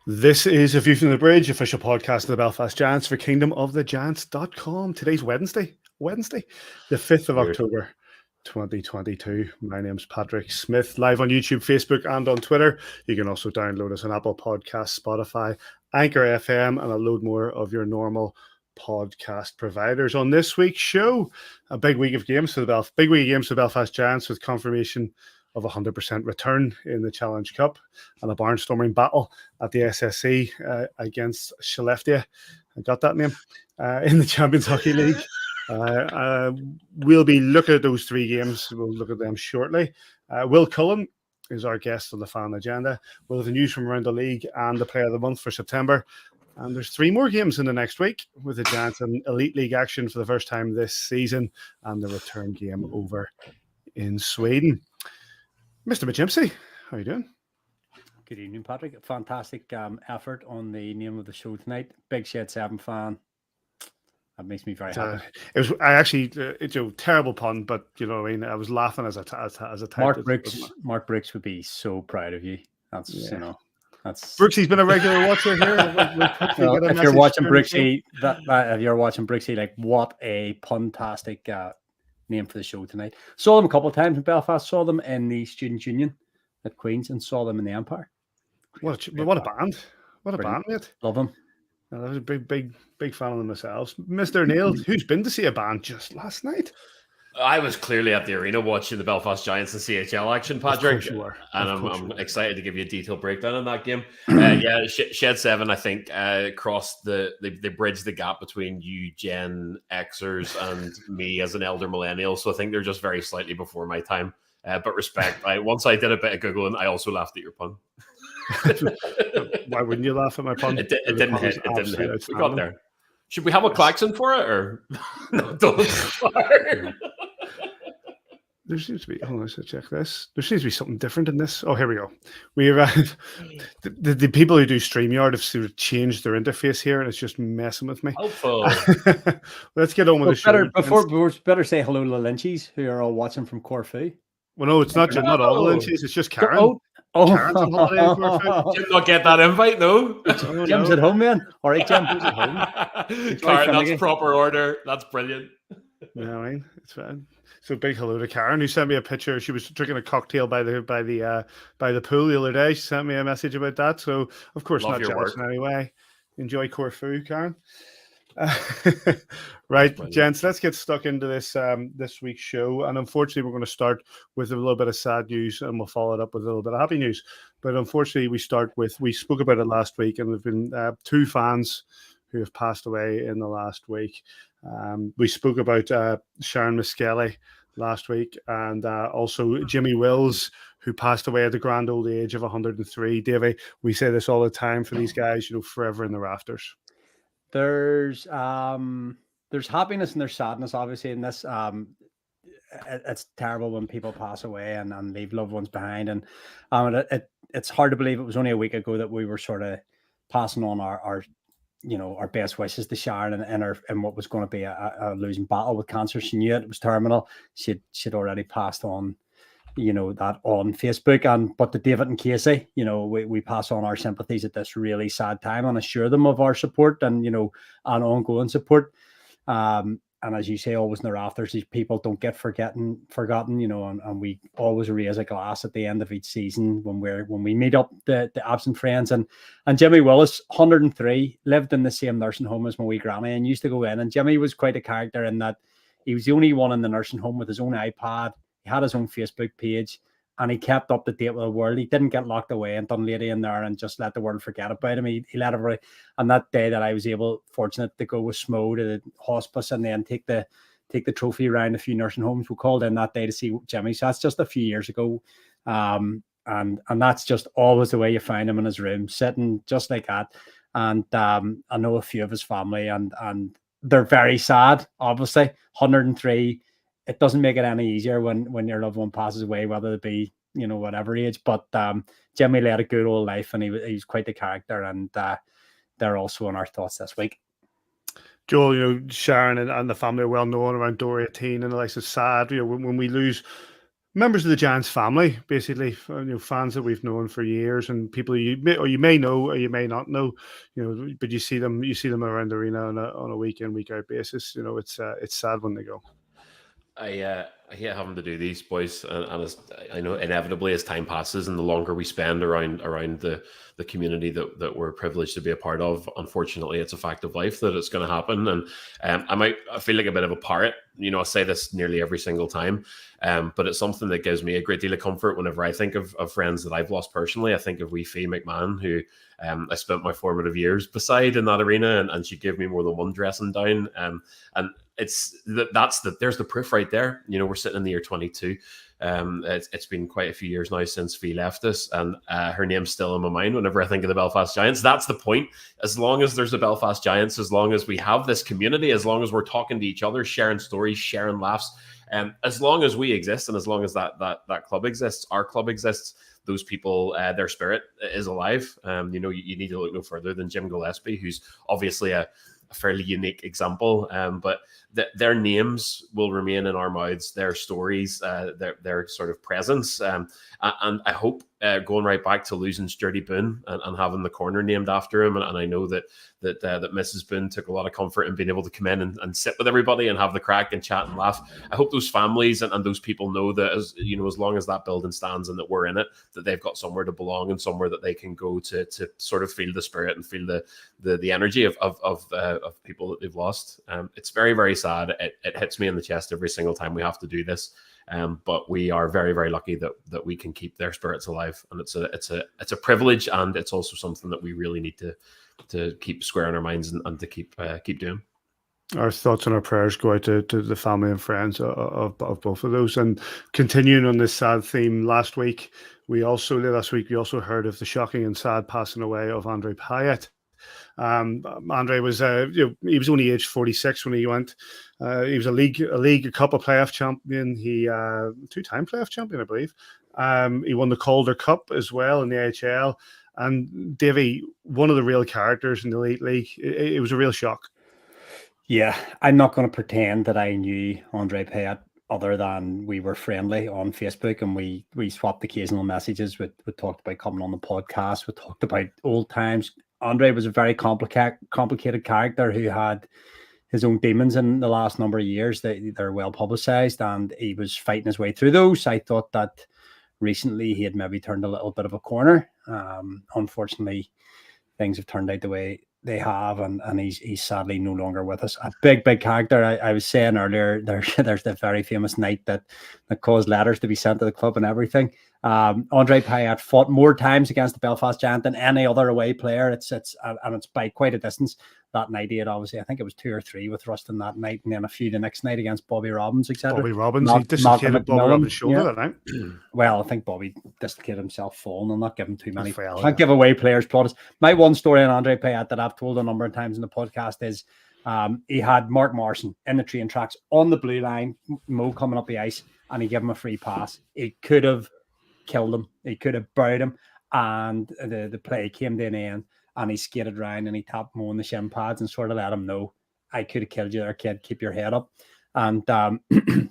This is A View from the Bridge, official podcast of the Belfast Giants for kingdomofthegiants.com. Today's Wednesday, the 5th of Weird. October, 2022. My name's Patrick Smith, live on YouTube, Facebook, and on Twitter. You can also download us on Apple Podcasts, Spotify, Anchor FM, and a load more of your normal podcast providers. On this week's show, a big week of games for the Belfast Giants, with confirmation of 100% return in the Challenge Cup and a barnstorming battle at the SSE against Skellefteå. I got that name. In the Champions Hockey League. We'll be looking at those three games. We'll look at them shortly. Will Cullen is our guest on the fan agenda. We'll have the news from around the league and the player of the month for September. And there's three more games in the next week, with the Giants in Elite League action for the first time this season and the return game over in Sweden. Mr. McGimpsey, how are you doing? Good evening, Patrick. Fantastic effort on the name of the show tonight. Big Shed 7 fan. That makes me very happy. It's a terrible pun, but you know what I mean. I was laughing as a type. Mark Brooks would be so proud of you. That's that's Brooksy's been a regular watcher here. If you're watching Brooksy, if you're watching Brooksy, like, what a puntastic name for the show tonight. Saw them a couple of times in Belfast. Saw them in the Student Union at Queen's, and saw them in the Empire. What a band! What a band, mate! Love them. I was a big fan of them myself. Mr. Neil, who's been to see a band just last night? I was clearly at the arena watching the Belfast Giants and CHL action, Patrick. Of course you were. And I'm excited to give you a detailed breakdown on that game. Shed 7, I think, crossed they bridged the gap between you Gen Xers and me as an elder millennial. So I think they're just very slightly before my time. But respect. Once I did a bit of Googling, I also laughed at your pun. Why wouldn't you laugh at my pun? It didn't hit. We got there. Should we have a klaxon for it, or no? Don't. There seems to be. Hold on, let's check this. There seems to be something different in this. Oh, here we go. We arrived. The people who do StreamYard have sort of changed their interface here, and it's just messing with me. Helpful. Let's get on with the show. Better say hello to the Lynchies, who are all watching from Corfu. Well, no, it's not all the Lynchies. It's just Karen. Karen's on holiday in Corfu. Did not get that invite, no. Jim's at home, man. All right, Jim. Jim's at home. Karen, that's proper order. That's brilliant. Yeah, I mean, it's fine. So big hello to Karen, who sent me a picture. She was drinking a cocktail by the pool the other day. She sent me a message about that. So of course, not jealous in any way. Enjoy Corfu, Karen. Right, gents, let's get stuck into this week's show. And unfortunately, we're going to start with a little bit of sad news, and we'll follow it up with a little bit of happy news. But unfortunately, we spoke about it last week, and there've been two fans who have passed away in the last week. We spoke about Sharon Miskelly last week, and also Jimmy Wills, who passed away at the grand old age of 103. Davey, we say this all the time for these guys, forever in the rafters. There's happiness and there's sadness, obviously, in this. It's terrible when people pass away and leave loved ones behind, and it's hard to believe it was only a week ago that we were sort of passing on our best wishes to Sharon and what was going to be a losing battle with cancer. She knew it was terminal. She'd already passed on, that on Facebook. But to David and Casey, we pass on our sympathies at this really sad time and assure them of our support and ongoing support. And as you say, always in the rafters, these people don't get forgotten, and we always raise a glass at the end of each season when we meet up the absent friends. And Jimmy Willis, 103, lived in the same nursing home as my wee granny and used to go in. And Jimmy was quite a character in that he was the only one in the nursing home with his own iPad. He had his own Facebook page, and he kept up to date with the world. He didn't get locked away and done lady in there and just let the world forget about him. He let everybody. And that day that I was fortunate to go with Smo to the hospice and then take the trophy around a few nursing homes, we called in that day to see Jimmy. So that's just a few years ago. And that's just always the way you find him in his room, sitting just like that. And I know a few of his family, and they're very sad, obviously. 103. It doesn't make it any easier when your loved one passes away, whether it be, whatever age. But Jimmy led a good old life, and he was quite the character, and they're also in our thoughts this week. Joel, Sharon and the family are well known around Door 18, and like it's sad, when we lose members of the Giants family, basically, fans that we've known for years, and people you may know or you may not know, but you see them around the arena on a week in, week out basis. It's sad when they go. I hate having to do these, boys, and I know inevitably as time passes and the longer we spend around the community that we're privileged to be a part of, unfortunately, it's a fact of life that it's going to happen. And I feel like a bit of a parrot. I say this nearly every single time, but it's something that gives me a great deal of comfort whenever I think of friends that I've lost personally. I think of wee Fee McMahon, who I spent my formative years beside in that arena, and she gave me more than one dressing down. And there's the proof right there. We're sitting in the year 22. It's been quite a few years now since Fee left us, and her name's still in my mind whenever I think of the Belfast Giants. That's the point. As long as there's a Belfast Giants, as long as we have this community, as long as we're talking to each other, sharing stories, sharing laughs, as long as we exist, and as long as that club exists, our club exists, those people, their spirit is alive. You need to look no further than Jim Gillespie, who's obviously a fairly unique example, but their names will remain in our mouths, their stories, their sort of presence, and I hope going right back to losing Sturdy Boone and having the corner named after him, and I know that Mrs. Boone took a lot of comfort in being able to come in and sit with everybody and have the crack and chat and laugh. I hope those families and those people know that as long as that building stands and that we're in it, that they've got somewhere to belong and somewhere that they can go to sort of feel the spirit and feel the energy of people that they've lost. It's very, very sad. It hits me in the chest every single time we have to do this. But we are very, very lucky that we can keep their spirits alive, and it's a privilege, and it's also something that we really need to keep square in our minds and to keep doing. Our thoughts and our prayers go out to the family and friends of both of those. And continuing on this sad theme, last week we also heard of the shocking and sad passing away of Andre Payet. Andre was he was only aged 46 when he went. He was a cup of playoff champion. He two-time playoff champion, I believe. He won the Calder Cup as well in the AHL. And Davey, one of the real characters in the Elite League. It was a real shock. Yeah, I'm not going to pretend that I knew Andre Payet other than we were friendly on Facebook, and we swapped occasional messages. We talked about coming on the podcast. We talked about old times. Andre was a very complicated character who had his own demons in the last number of years. They're well publicized, and he was fighting his way through those. I thought that recently he had maybe turned a little bit of a corner. Unfortunately, things have turned out the way they have, and he's sadly no longer with us. A big character. I was saying earlier, there's the very famous night that caused letters to be sent to the club and everything. Andre Payet fought more times against the Belfast Giant than any other away player. It's by quite a distance. That night he had obviously, I think it was 2 or 3 with Ruston that night, and then a few the next night against Bobby Robbins, etc. Bobby Robbins, he dislocated Bobby Robbins' shoulder that night. Well, I think Bobby dislocated himself falling. I'll not give him too many. Can't give away players' plaudits. My one story on Andre Payet that I've told a number of times in the podcast is he had Mark Morrison in the train tracks on the blue line, Mo coming up the ice, and he gave him a free pass. He could have killed him. He could have buried him, and the play came to an end, and he skated around and he tapped Mo on the shin pads and sort of let him know, I could have killed you there, kid. Keep your head up. And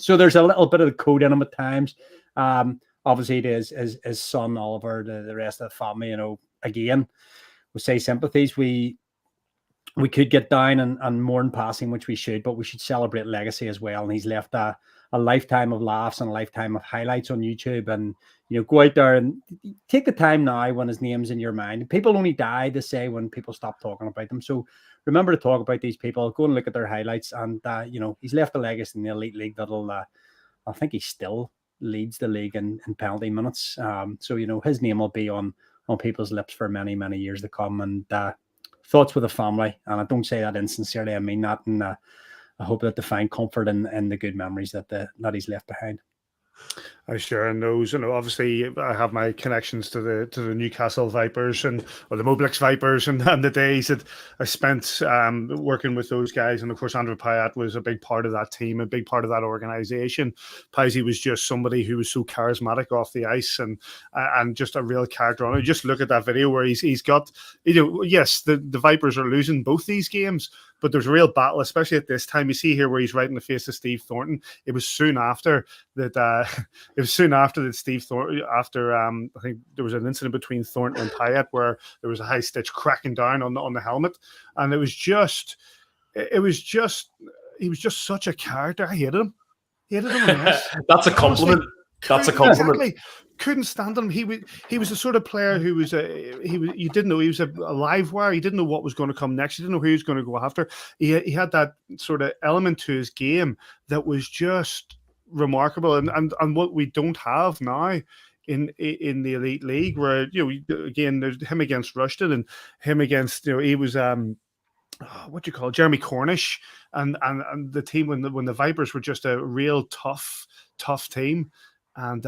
so there's a little bit of the code in him at times. Obviously, it is his son Oliver, the rest of the family. Again, we say sympathies. We could get down and mourn passing, which we should, but we should celebrate legacy as well. And he's left a lifetime of laughs and a lifetime of highlights on YouTube. And go out there and take the time now when his name's in your mind. People only die, to say, when people stop talking about them. So remember to talk about these people. Go and look at their highlights. And he's left a legacy in the Elite League that'll. I think he still leads the league in penalty minutes. So his name will be on people's lips for many, many years to come. And thoughts with the family. And I don't say that insincerely. I mean that, and I hope that they find comfort in the good memories that he's left behind. I share those. Obviously I have my connections to the Newcastle Vipers or the Moblix Vipers, and the days that I spent working with those guys. And of course, Andre Payet was a big part of that team, a big part of that organization. Paisley was just somebody who was so charismatic off the ice and just a real character on it. Just look at that video where he's got, yes, the Vipers are losing both these games, but there's a real battle, especially at this time. You see here where he's right in the face of Steve Thornton. It was soon after that. Steve Thornton, after I think there was an incident between Thornton and Payet where there was a high stitch cracking down on the helmet, and he was just such a character. I hated him. That's a compliment. That's a compliment. Exactly. Couldn't stand him. He was the sort of player who was you didn't know he was a live wire. You didn't know what was going to come next. You didn't know who he was going to go after. He had that sort of element to his game that was just remarkable, and what we don't have now in the elite league, where again there's him against Rushton and him against he was what do you call it, Jeremy Cornish and the team when the Vipers were just a real tough team, and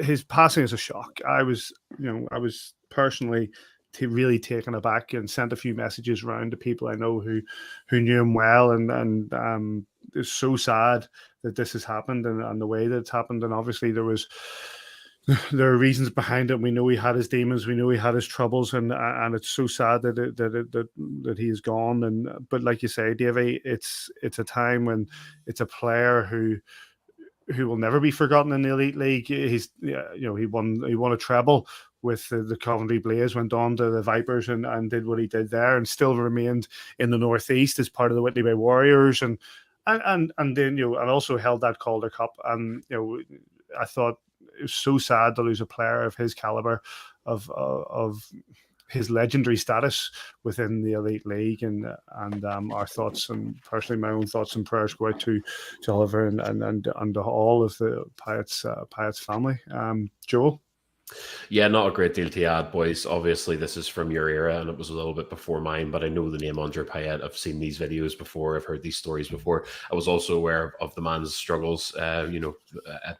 his passing is a shock. I was personally really taken aback and sent a few messages around to people I know who knew him well, and it's so sad that this has happened and the way that it's happened. And obviously there are reasons behind it. We know he had his demons. We know he had his troubles, and it's so sad that he is gone. But like you say, Davey, it's a time when it's a player who will never be forgotten in the elite league. He won a treble with the Coventry Blaze, went on to the Vipers and did what he did there, and still remained in the Northeast as part of the Whitley Bay Warriors, and then and also held that Calder Cup. And I thought it was so sad to lose a player of his caliber, of his legendary status within the elite league, and our thoughts, and personally my own thoughts and prayers, go out to Oliver and to all of the Payet's family. Joel? Yeah, not a great deal to add, boys. Obviously, this is from your era, and it was a little bit before mine, but I know the name Andre Payet. I've seen these videos before. I've heard these stories before. I was also aware of the man's struggles,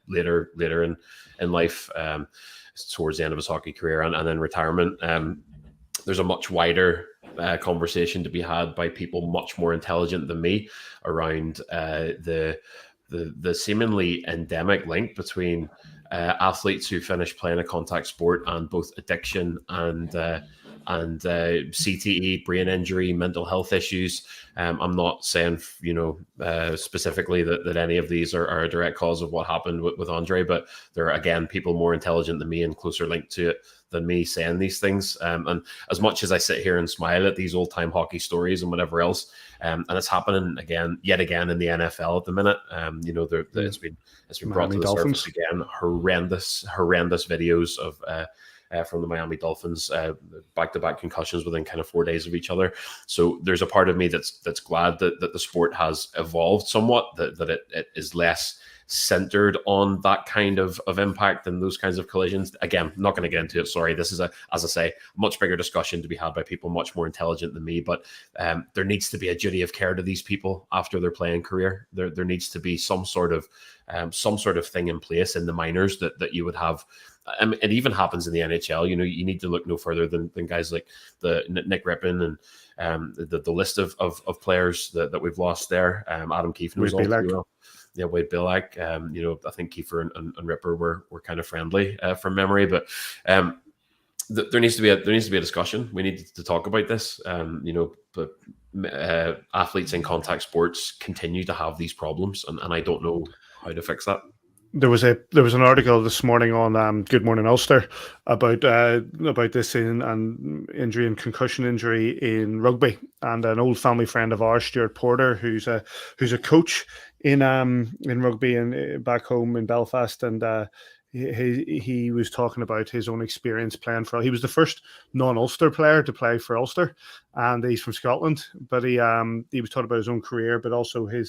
later in life, towards the end of his hockey career and then retirement. There's a much wider conversation to be had by people much more intelligent than me around the seemingly endemic link between athletes who finish playing a contact sport and both addiction and CTE, brain injury, mental health issues. I'm not saying specifically that any of these are a direct cause of what happened with Andre, but there are, again, people more intelligent than me and closer linked to it than me saying these things. And as much as I sit here and smile at these old-time hockey stories and whatever else, and it's happening yet again in the NFL at the minute. It's been brought to the surface again. Horrendous videos of from the Miami Dolphins, back-to-back concussions within kind of 4 days of each other. So there's a part of me that's glad that the sport has evolved somewhat, that it is less centered on that kind of impact and those kinds of collisions. Again, not going to get into it. Sorry. This is as I say, much bigger discussion to be had by people much more intelligent than me. But there needs to be a duty of care to these people after their playing career. There needs to be some sort of thing in place in the minors that you would have. It even happens in the NHL. You need to look no further than guys like the Nick Rippon and the list of players that we've lost there. Adam Keefe knows all too well. Yeah, Wade Bilak. I think Kiefer and Ripper were kind of friendly from memory, but there needs to be a discussion. We need to talk about this. But athletes in contact sports continue to have these problems, and I don't know how to fix that. There was an article this morning on Good Morning Ulster about this injury and concussion injury in rugby, and an old family friend of ours, Stuart Porter, who's a coach in rugby and back home in Belfast, and he was talking about his own experience playing for. He was the first non-Ulster player to play for Ulster, and he's from Scotland. But he was talking about his own career, but also he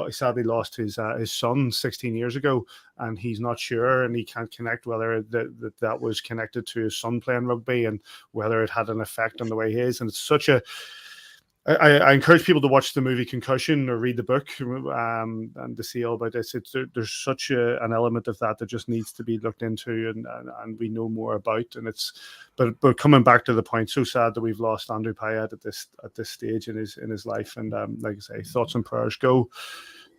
sadly lost his son 16 years ago, and he's not sure, and he can't connect whether that was connected to his son playing rugby and whether it had an effect on the way he is. And it's such a I encourage people to watch the movie Concussion or read the book and to see all about this. There's such an element of that just needs to be looked into and we know more about. And but coming back to the point, so sad that we've lost Andrew Payet at this stage in his life. And like I say, thoughts and prayers go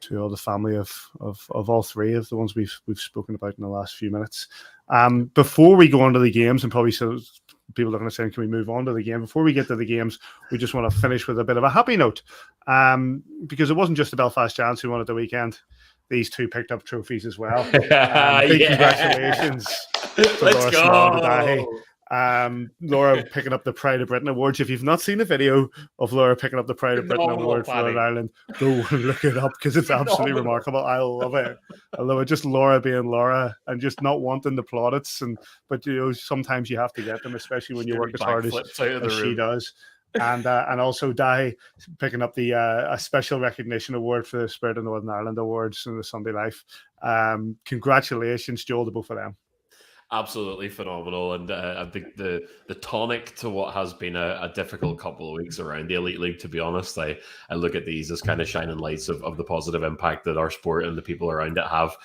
to all the family of all three of the ones we've spoken about in the last few minutes. Before we go on to the games and probably people looking at saying, can we move on to the game? Before we get to the games, we just want to finish with a bit of a happy note, because it wasn't just the Belfast Giants who won at the weekend. These two picked up trophies as well. Big congratulations to Laura Small. Laura picking up the Pride of Britain Awards. If you've not seen the video of Laura picking up the Pride of Britain Award for Northern Ireland, go look it up because it's absolutely remarkable. I love it. I love it. Just Laura being Laura and just not wanting the plaudits, but sometimes you have to get them, especially when you work as hard as she does. And also Dahi picking up the a special recognition award for the Spirit of Northern Ireland Awards in the Sunday Life. Congratulations, Joel, to both of them. Absolutely phenomenal, and I think the tonic to what has been a difficult couple of weeks around the Elite League. To be honest, I look at these as kind of shining lights of the positive impact that our sport and the people around it have.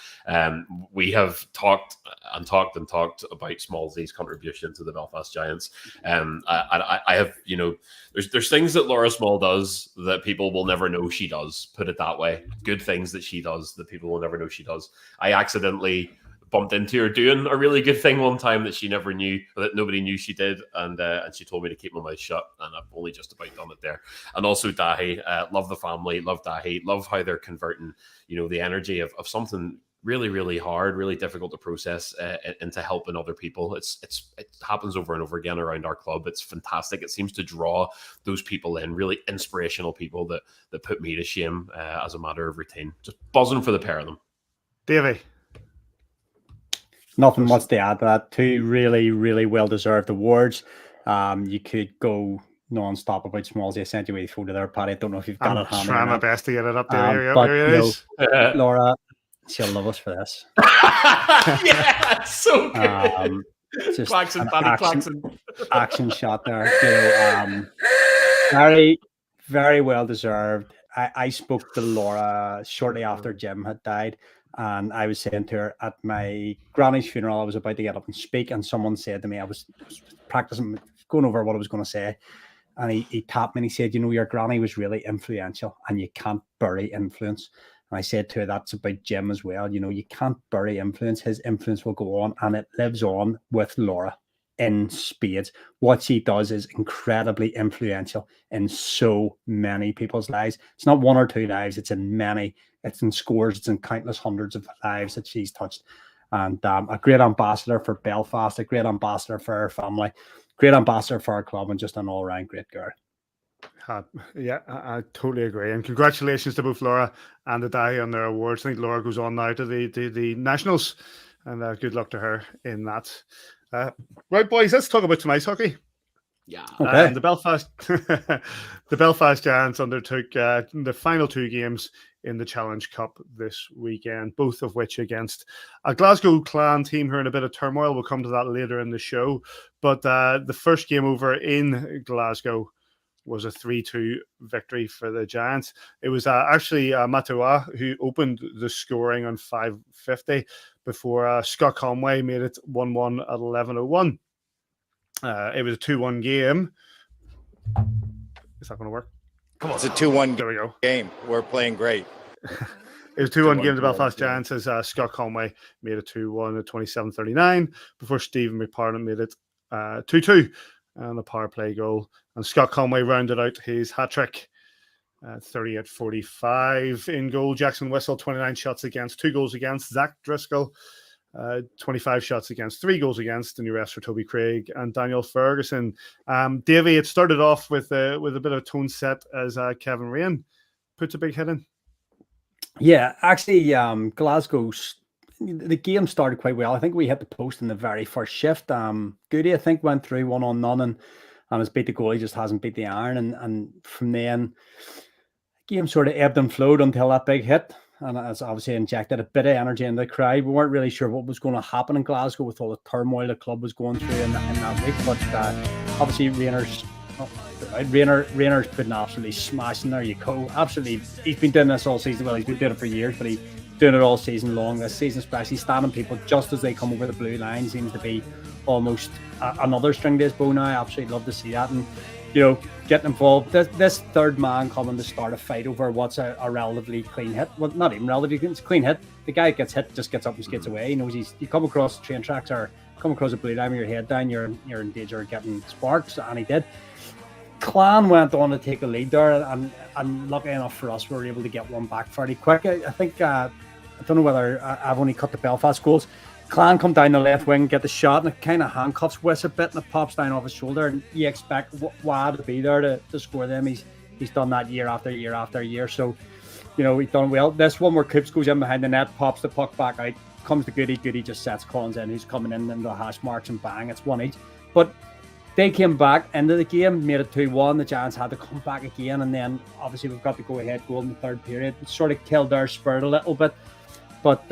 We have talked about Smallsy's contribution to the Belfast Giants. I have, there's things that Laura Small does that people will never know she does. Put it that way. Good things that she does that people will never know she does. I accidentally bumped into her doing a really good thing one time that she never knew, that nobody knew she did, and she told me to keep my mouth shut, and I've only just about done it there. And also Dahi, love the family, love Dahi, love how they're converting, the energy of something really, really hard, really difficult to process into helping other people. It happens over and over again around our club. It's fantastic. It seems to draw those people in, really inspirational people that put me to shame as a matter of routine. Just buzzing for the pair of them. Davey. Nothing much to add to that. Two really, really well-deserved awards. You could go non-stop about Smallsy. I sent you a photo there, Paddy. I don't know if you've got it handy. I'm trying my best to get it up there. But here it is. Laura, she'll love us for this. Yeah, it's so good. Just Claxon. Action shot there. Very, very well-deserved. I spoke to Laura shortly after Jim had died. And I was saying to her at my granny's funeral, I was about to get up and speak, and someone said to me, I was practicing, going over what I was going to say, and he tapped me and he said, your granny was really influential and you can't bury influence. And I said to her, that's about Jim as well. You can't bury influence. His influence will go on, and it lives on with Laura in spades. What she does is incredibly influential in so many people's lives. It's not one or two lives, it's in many. It's in scores, it's in countless hundreds of lives that she's touched. And a great ambassador for Belfast, a great ambassador for her family, great ambassador for our club, and just an all-round great girl. Yeah, I totally agree. And congratulations to both Laura and the Dahi on their awards. I think Laura goes on now to the Nationals, and good luck to her in that. Right, boys, let's talk about tonight's hockey. Yeah. Okay. The Belfast Giants undertook the final two games in the Challenge Cup this weekend, both of which against a Glasgow Clan team who are in a bit of turmoil. We'll come to that later in the show. But the first game over in Glasgow was a 3-2 victory for the Giants. It was actually Matua who opened the scoring on 5:50 before Scott Conway made it 1-1 at 11:01. It was a 2-1 game. Is that going to work? Come on. It's a 2-1 there we go. game. We're playing great. It was 2-1 game to Belfast Giants as Scott Conway made it 2-1 at 27:39 before Stephen McPartland made it 2-2 and a power play goal. And Scott Conway rounded out his hat-trick 38-45 in goal. Jackson Whistle, 29 shots against, 2 goals against. Zach Driscoll, 25 shots against, 3 goals against, and the rest for Toby Craig and Daniel Ferguson. Davey, it started off with a bit of tone set as Kevin Rain puts a big hit in. Yeah, actually, the game started quite well. I think we hit the post in the very first shift. Goody, I think, went through 1-on-none and has beat the goalie, just hasn't beat the iron. And from then, the game sort of ebbed and flowed until that big hit. And it's obviously injected a bit of energy in the crowd. We weren't really sure what was going to happen in Glasgow with all the turmoil the club was going through in that week. But obviously, Rayner's putting absolutely smashing. There you go. Absolutely. He's been doing this all season. Well, he's been doing it for years, but he's doing it all season long. This season, especially standing people just as they come over the blue line, seems to be almost another string to his bow now. I absolutely love to see that. And getting involved. This third man coming to start a fight over what's a relatively clean hit. Well, not even relatively, it's a clean hit. The guy that gets hit just gets up and skates away. He knows you come across the train tracks or come across a blue line with your head down, you're in danger of getting sparks, and he did. Clan went on to take the lead there, and lucky enough for us, we were able to get one back fairly quick. I think, I don't know whether I've only cut the Belfast goals. Clan come down the left wing, get the shot, and it kind of handcuffs Wiss a bit, and it pops down off his shoulder, and you expect Wad to be there to score them. He's done that year after year after year, so, you know, he's done well. This one where Coops goes in behind the net, pops the puck back out, comes to Goody just sets Collins in, who's coming in the hash marks, and bang, it's 1 each. But they came back into the game, made it 2-1. The Giants had to come back again, and then obviously we've got the go-ahead goal in the third period. It sort of killed their spirit a little bit, but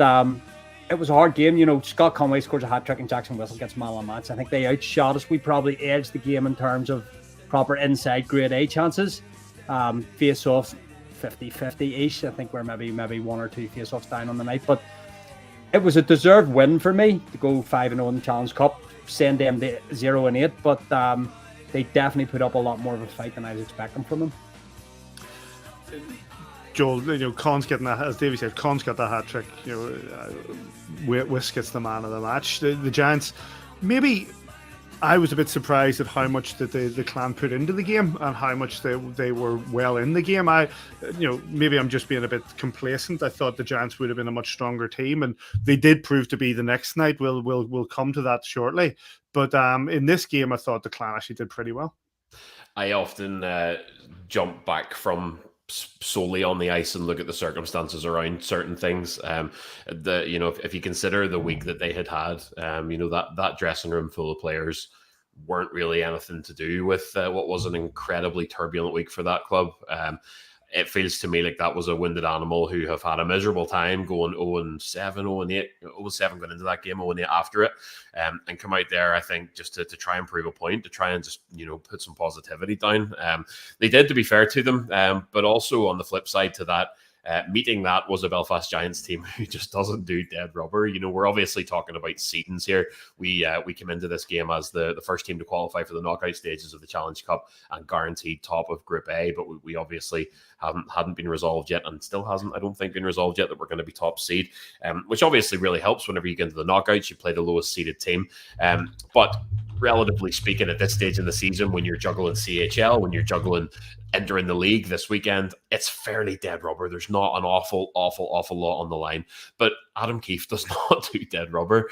it was a hard game. You know, Scott Conway scores a hat-trick and Jackson Whistle gets man of the match. I think they outshot us. We probably edged the game in terms of proper inside grade A chances. Face-offs 50-50-ish. I think we're maybe 1 or 2 face-offs down on the night, but it was a deserved win for me to go 5-0 in the Challenge Cup, send them to 0-8, but they definitely put up a lot more of a fight than I was expecting from them. Joel, you know, Con's getting that, as Davey said, Con's got that hat trick. You know, Wiss gets the man of the match. The Giants, maybe I was a bit surprised at how much that the Clan put into the game and how much they were well in the game. Maybe I'm just being a bit complacent. I thought the Giants would have been a much stronger team, and they did prove to be the next night. We'll come to that shortly. But in this game, I thought the Clan actually did pretty well. I often jump back from solely on the ice and look at the circumstances around certain things. If you consider the week that they had, that dressing room full of players weren't really anything to do with what was an incredibly turbulent week for that club. It feels to me like that was a wounded animal who have had a miserable time going 0-7, 0-8, 0-7 going into that game, 0-8 after it, and come out there, I think, just to try and prove a point, to try and just, put some positivity down. They did, to be fair to them, but also on the flip side to that, meeting that was a Belfast Giants team who just doesn't do dead rubber. We're obviously talking about seedings here. We came into this game as the first team to qualify for the knockout stages of the Challenge Cup and guaranteed top of Group A, but we obviously hadn't been resolved yet, and still hasn't, I don't think, been resolved yet that we're going to be top seed, which obviously really helps whenever you get into the knockouts. You play the lowest seeded team, but relatively speaking, at this stage in the season, when you're juggling CHL, when you're juggling entering the league this weekend, it's fairly dead rubber. There's not an awful lot on the line. But Adam Keefe does not do dead rubber.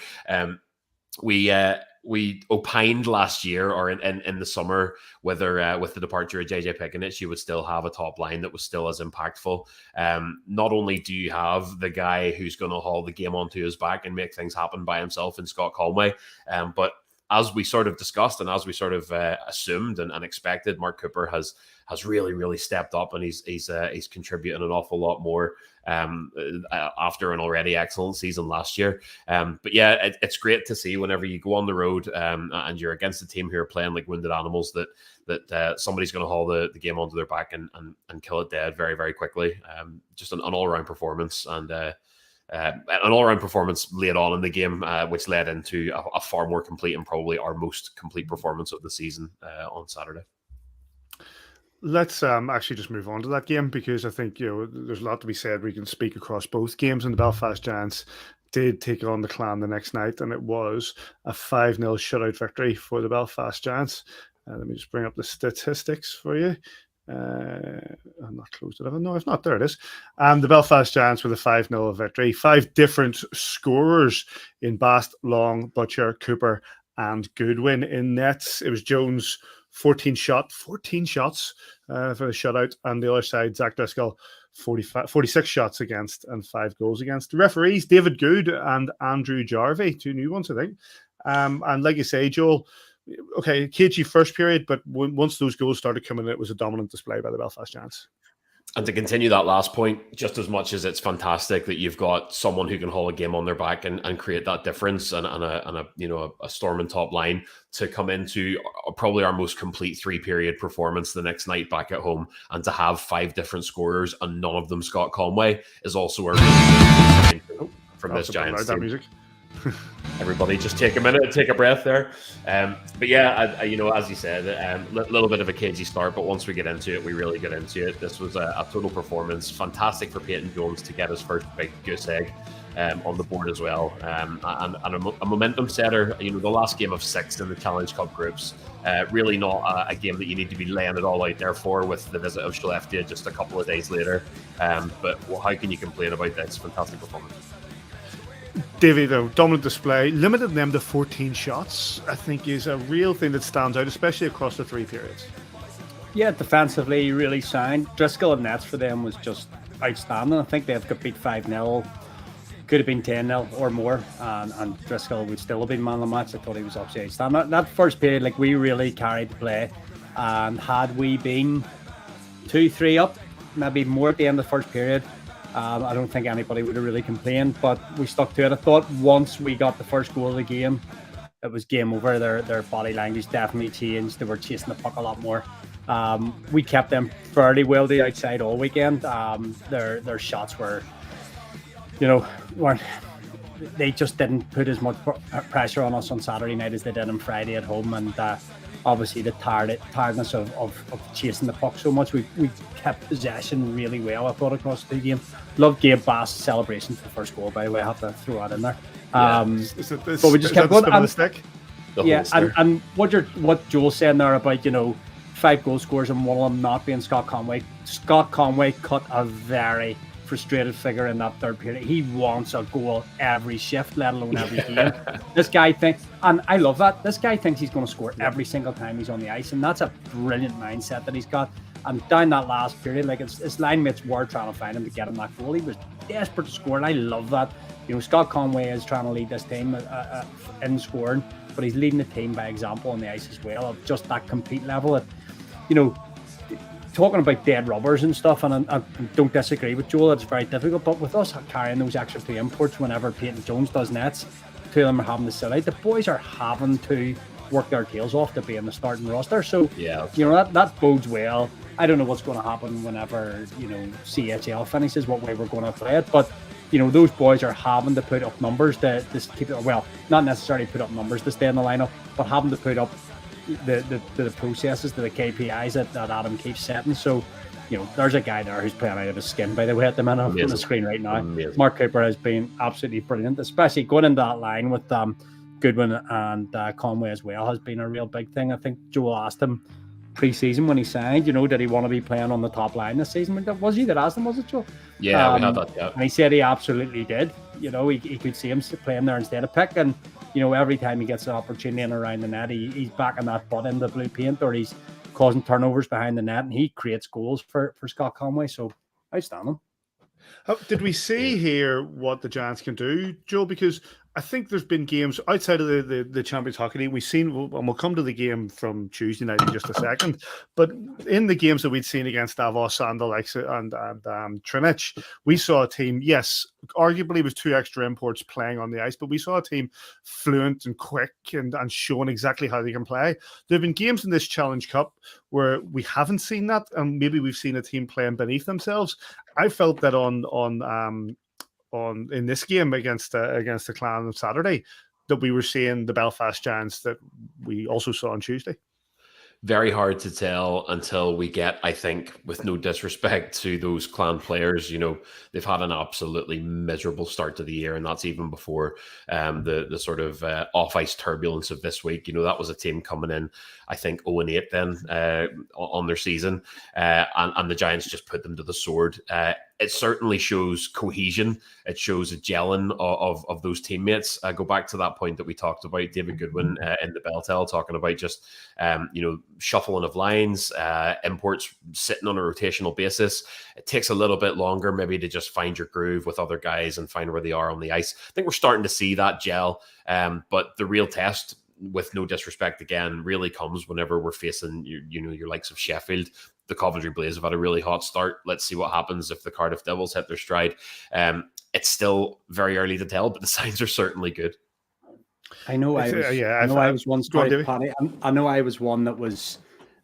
We opined last year or in the summer whether with the departure of JJ Pickenic, you would still have a top line that was still as impactful. Not only do you have the guy who's going to haul the game onto his back and make things happen by himself in Scott Conway, but as we sort of discussed and as we sort of assumed and expected, Mark Cooper has really stepped up, and he's contributing an awful lot more after an already excellent season last year. But yeah, it's great to see whenever you go on the road and you're against a team who are playing like wounded animals that somebody's going to haul the game onto their back and kill it dead very, very quickly. Just an all-around performance, and an all-around performance late on in the game, which led into a far more complete and probably our most complete performance of the season on Saturday. Let's actually just move on to that game, because I think there's a lot to be said. We can speak across both games, and the Belfast Giants did take on the Clan the next night, and it was a 5-0 shutout victory for the Belfast Giants. Let me just bring up the statistics for you. I'm not close to that. No, if not, there it is. The Belfast Giants with a 5-0 victory. 5 different scorers in Bast, Long, Butcher, Cooper, and Goodwin in nets. It was Jones 14 shots for the shutout, and the other side, Zach Driscoll 46 shots against and 5 goals against. The referees, David Good and Andrew Jarvie, 2 new ones, I think. And like you say, Joel, okay, cagey first period, but once those goals started coming in, it was a dominant display by the Belfast Giants. And to continue that last point, just as much as it's fantastic that you've got someone who can haul a game on their back and create that difference and a storming top line to come into probably our most complete 3-period performance the next night back at home, and to have 5 different scorers and none of them Scott Conway is also a really good sign from this Giants team. Everybody, just take a minute, take a breath there. But yeah, I, you know, as you said, a little bit of a cagey start, but once we get into it, we really get into it. This was a total performance. Fantastic for Peyton Jones to get his first big goose egg on the board as well, and a momentum setter. You know, the last game of 6 in the Challenge Cup groups, really not a game that you need to be laying it all out there for, with the visit of Skellefteå just a couple of days later. But how can you complain about this? Fantastic performance. Davey, though, dominant display, limited them to 14 shots, I think is a real thing that stands out, especially across the 3 periods. Yeah, defensively, really sound. Driscoll and nets for them was just outstanding. I think they've got beat 5-0. Could have been 10-0 or more, and Driscoll would still have been man of the match. I thought he was absolutely outstanding. That first period, like, we really carried the play, and had we been 2-3 up, maybe more at the end of the first period, I don't think anybody would have really complained, but we stuck to it. I thought once we got the first goal of the game, it was game over. Their body language definitely changed. They were chasing the puck a lot more. We kept them fairly well the outside all weekend. Their shots were, you know, they just didn't put as much pressure on us on Saturday night as they did on Friday at home, and obviously the tiredness of chasing the puck so much. We kept possession really well, I thought, across the game. Loved Gabe Bass' celebration for the first goal, by the way. I have to throw that in there. But we just kept going. And what Joel's saying there about, you know, 5 goal scorers and one of them not being Scott Conway. Scott Conway cut a very frustrated figure in that third period. He wants a goal every shift, let alone every game. This guy thinks, and I love that, this guy thinks he's going to score every single time he's on the ice, and that's a brilliant mindset that he's got. And down that last period, like, his line mates were trying to find him to get him that goal. He was desperate to score, and I love that. You know, Scott Conway is trying to lead this team in scoring, but he's leading the team by example on the ice as well, of just that compete level. That, you know, talking about dead rubbers and stuff, and I don't disagree with Joel, it's very difficult, but with us carrying those extra 2 imports whenever Peyton Jones does nets, 2 of them are having to sit out. The boys are having to work their tails off to be in the starting roster. So, yeah, you know, that bodes well. I don't know what's going to happen whenever, you know, CHL finishes, what way we're going to play it, but, you know, those boys are having to put up numbers to keep it, well, not necessarily put up numbers to stay in the lineup, but having to put up the processes, the KPIs that Adam keeps setting. So, you know, there's a guy there who's playing out of his skin, by the way, at the minute on the screen right now. Amazing. Mark Cooper has been absolutely brilliant, especially going into that line with Goodwin and Conway as well has been a real big thing. I think Joel asked him pre-season when he signed, you know, did he want to be playing on the top line this season? Was he that asked him, was it, Joel? Yeah, we had that, yeah. And he said he absolutely did. You know, he could see him playing there instead of Pick, and, you know, every time he gets an opportunity in around the net, he's backing that butt in the blue paint, or he's causing turnovers behind the net, and he creates goals for Scott Conway. So, outstanding. Did we see here what the Giants can do, Joe? Because I think there's been games outside of the Champions Hockey League. We've seen, and we'll come to the game from Tuesday night in just a second. But in the games that we'd seen against Davos and the likes and Trinich, we saw a team. Yes, arguably it was 2 extra imports playing on the ice, but we saw a team fluent and quick and showing exactly how they can play. There have been games in this Challenge Cup where we haven't seen that, and maybe we've seen a team playing beneath themselves. I felt that on in this game against the Clan on Saturday, that we were seeing the Belfast Giants that we also saw on Tuesday. Very hard to tell until we get, I think, with no disrespect to those Clan players, you know, they've had an absolutely miserable start to the year, and that's even before the sort of off-ice turbulence of this week. You know, that was a team coming in, I think, 0-8 then on their season, and the Giants just put them to the sword. It certainly shows cohesion. It shows a gelling of those teammates. Go back to that point that we talked about, David Goodwin in the Belltel, talking about just, you know, shuffling of lines, imports sitting on a rotational basis. It takes a little bit longer maybe to just find your groove with other guys and find where they are on the ice. I think we're starting to see that gel, but the real test, with no disrespect again, really comes whenever we're facing your likes of Sheffield. The Coventry Blaze have had a really hot start. Let's see what happens if the Cardiff Devils hit their stride. It's still very early to tell, but the signs are certainly good. I know I was one that was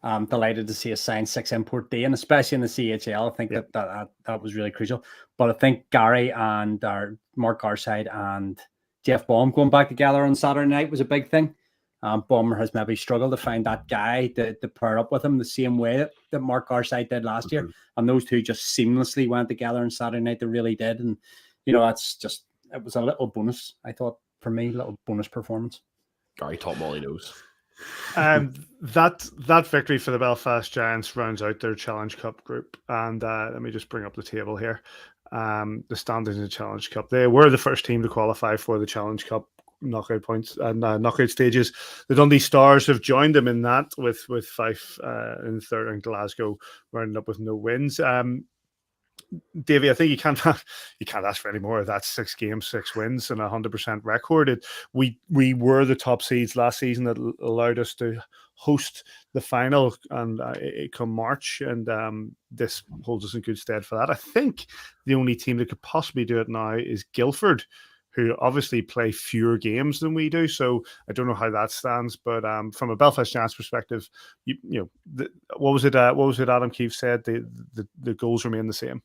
delighted to see a signed 6 import D, and especially in the CHL. I think that was really crucial. But I think Gary and Mark Garside and Jeff Baum going back together on Saturday night was a big thing. Baumer has maybe struggled to find that guy to pair up with him the same way that Mark Garside did last year. And those two just seamlessly went together on Saturday night. They really did. And, it was a little bonus, I thought, for me, little bonus performance. Gary top all he knows. That victory for the Belfast Giants rounds out their Challenge Cup group. And let me just bring up the table here. The standings in the Challenge Cup. They were the first team to qualify for the Challenge Cup knockout points and knockout stages. The Dundee Stars have joined them in that with Fife in third, and Glasgow rounding up with no wins. Davey, I think you can't ask for any more of that. 6 games, 6 wins, and 100% record. We were the top seeds last season that allowed us to host the final and come March, and this holds us in good stead for that. I think the only team that could possibly do it now is Guildford, who obviously play fewer games than we do. So I don't know how that stands, but from a Belfast Giants perspective, what was it? Adam Keefe said the goals remain the same.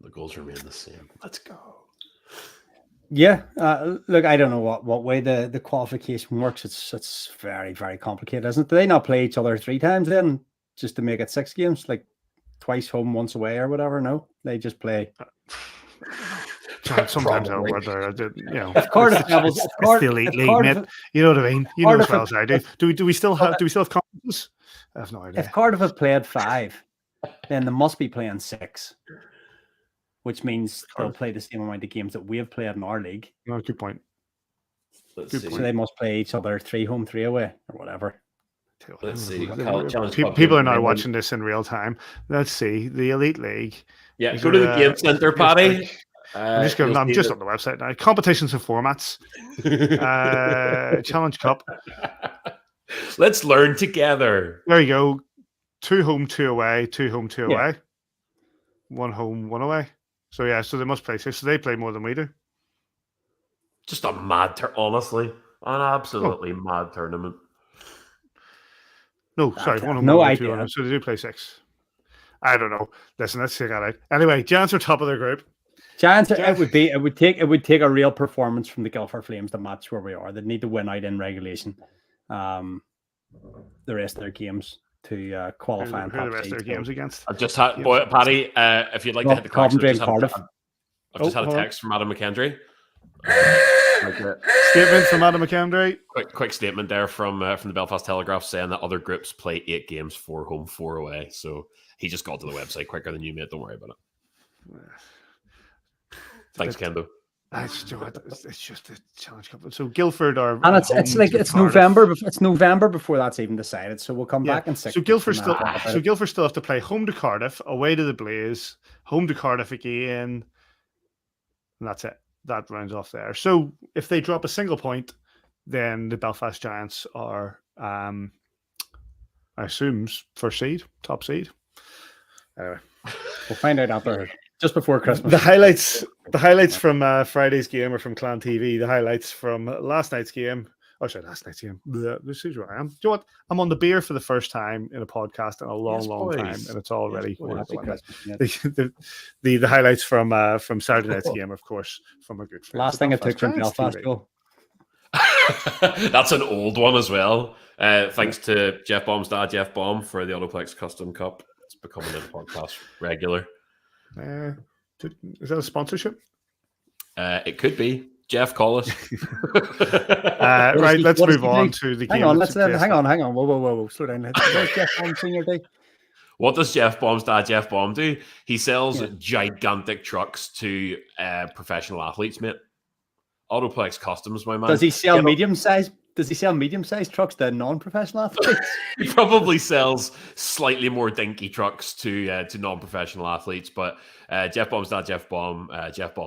The goals remain the same. Let's go. Yeah, look, I don't know what way the qualification works. It's very, very complicated, isn't it? Do they not play each other 3 times then, just to make it 6 games, like twice home, once away, or whatever? No, they just play. Sometimes I'll If Cardiff levels, it's the elite league, mate. You know what I mean? You know as well as I do. Do we still have confidence? I have no idea. If Cardiff have played 5, then they must be playing 6, which means they'll play the same amount of games that we have played in our league. No, good point. So they must play each other 3 home, 3 away, or whatever. Let's see. People are now watching this in real time. Let's see the Elite League. Yeah, go to the game center, Paddy. I'm just on the website now. Competitions and formats. Challenge Cup. Let's learn together. There you go. 2 home, 2 away. 2 home, 2 away. 1 home, 1 away. So they must play 6. So they play more than we do. Just a mad honestly, an absolutely mad tournament. No, sorry, 1 home, no 1 idea. 2 home. So they do play 6. I don't know. Listen, let's take that out. Anyway, Giants are top of their group. Giants, it would take a real performance from the Guildford Flames to match where we are. They need to win out in regulation, the rest of their games to qualify. Who are the rest of their games against? I've just had Paddy. If you'd like to hit the Coventry and Cardiff. I've just had a text from Adam McKendry. Statement from Adam McKendry. Quick statement there from the Belfast Telegraph saying that other groups play 8 games, 4 home, 4 away. So he just got to the website quicker than you, mate. Don't worry about it. Thanks, Kendo. It's just a Challenge Cup. So Guildford are, and it's November. It's November before that's even decided. So we'll come back in 6. So Guildford still have to play home to Cardiff, away to the Blaze, home to Cardiff again, and that's it. That rounds off there. So if they drop a single point, then the Belfast Giants are, I assume, first seed, top seed. Anyway, we'll find out after. Just before Christmas. The highlights from Friday's game are from Clan TV. The highlights from last night's game. Oh, sorry, last night's game. This is where I am. Do you know what? I'm on the beer for the first time in a podcast in a long time, and it's already the highlights from Saturday night's game, of course, from a good friend. Last thing I took from Belfast. That's an old one as well. Thanks to Jeff Baum's dad, Jeff Baum, for the Autoplex Custom Cup. It's becoming a podcast regular. Is that a sponsorship? It could be. Jeff, call us. Right, let's move on to the game. Hang on. Whoa. Slow down. Jeff Baum Senior Day. What does Jeff Baum's dad, Jeff Baum, do? He sells gigantic trucks to professional athletes, mate. Autoplex Customs, my man. Does he sell medium-sized? Does he sell medium-sized trucks to non-professional athletes? He probably sells slightly more dinky trucks to non-professional athletes, but Jeff Baum's dad, Jeff Baum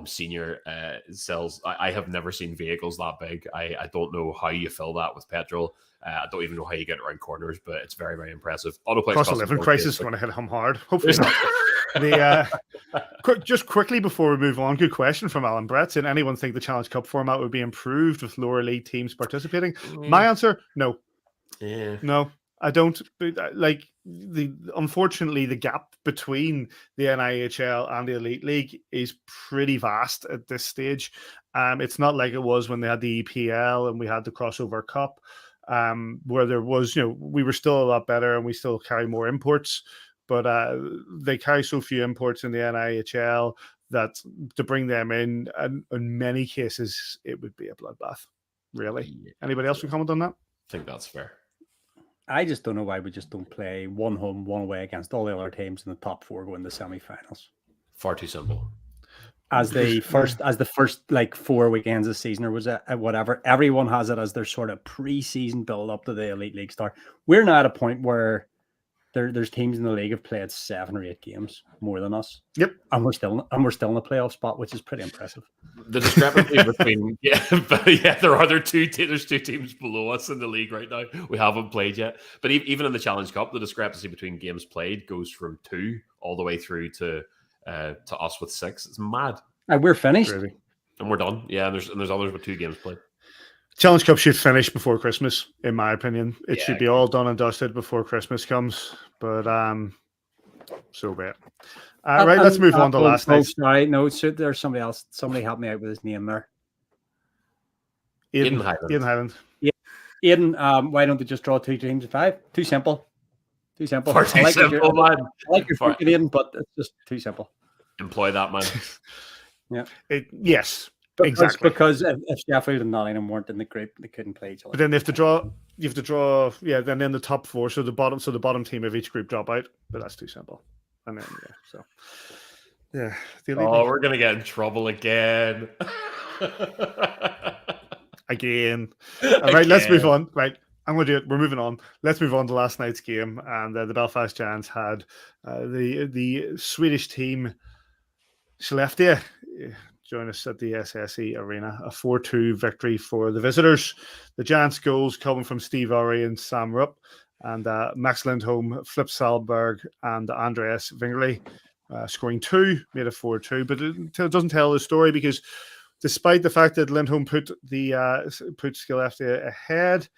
Senior, sells. I have never seen vehicles that big. I don't know how you fill that with petrol. I don't even know how you get around corners, but it's very, very impressive. Autoplex cost of living crisis is going to hit him hard. Hopefully not. Just quickly before we move on, good question from Alan Brett. Did anyone think the Challenge Cup format would be improved with lower league teams participating? My answer, no. Yeah. No. I don't like unfortunately, the gap between the NIHL and the Elite League is pretty vast at this stage. It's not like it was when they had the EPL and we had the Crossover Cup, where there was, we were still a lot better and we still carry more imports, but they carry so few imports in the NIHL that to bring them in many cases, it would be a bloodbath, really. Anybody else can comment on that? I think that's fair. I just don't know why we just don't play one home, one away against all the other teams in the top 4 go in the semi-finals. Far too simple. As the first like 4 weekends of the season, or was it whatever? Everyone has it as their sort of pre-season build up to the Elite League start. We're now at a point where there's teams in the league have played 7 or 8 games more than us. Yep, and we're still in the playoff spot, which is pretty impressive. The discrepancy between there's 2 teams below us in the league right now. We haven't played yet, but even in the Challenge Cup, the discrepancy between games played goes from 2 all the way through to us with 6. It's mad. And we're finished, really. And we're done. Yeah, and there's others with 2 games played. Challenge Cup should finish before Christmas, in my opinion. It should be all done and dusted before Christmas comes. But so be it. Right, let's move on to last night. Sorry, no, there's somebody else. Somebody help me out with his name there. Aidan Highland. Yeah, Aidan. Why don't they just draw 2 teams of 5? Too simple. Too simple. I like your thinking, Aidan, but it's just too simple. Employ that man. Yeah. Yes. Exactly, because if Sheffield and Nottingham weren't in the group, they couldn't play each other. But then they have to draw. You have to draw. Yeah, then in the top 4, so the bottom team of each group drop out. But that's too simple. And then we're gonna get in trouble again. Again. All right, let's move on. Right, I'm going to do it. We're moving on. Let's move on to last night's game, and the Belfast Giants had the Swedish team Skellefteå join us at the SSE Arena, a 4-2 victory for the visitors. The Giants' goals coming from Steve Urry and Sam Rupp, and Max Lindholm, Flip Salberg, and Andreas Vingerly scoring 2, made it 4-2. But it doesn't tell the story, because despite the fact that Lindholm put Skellefteå ahead,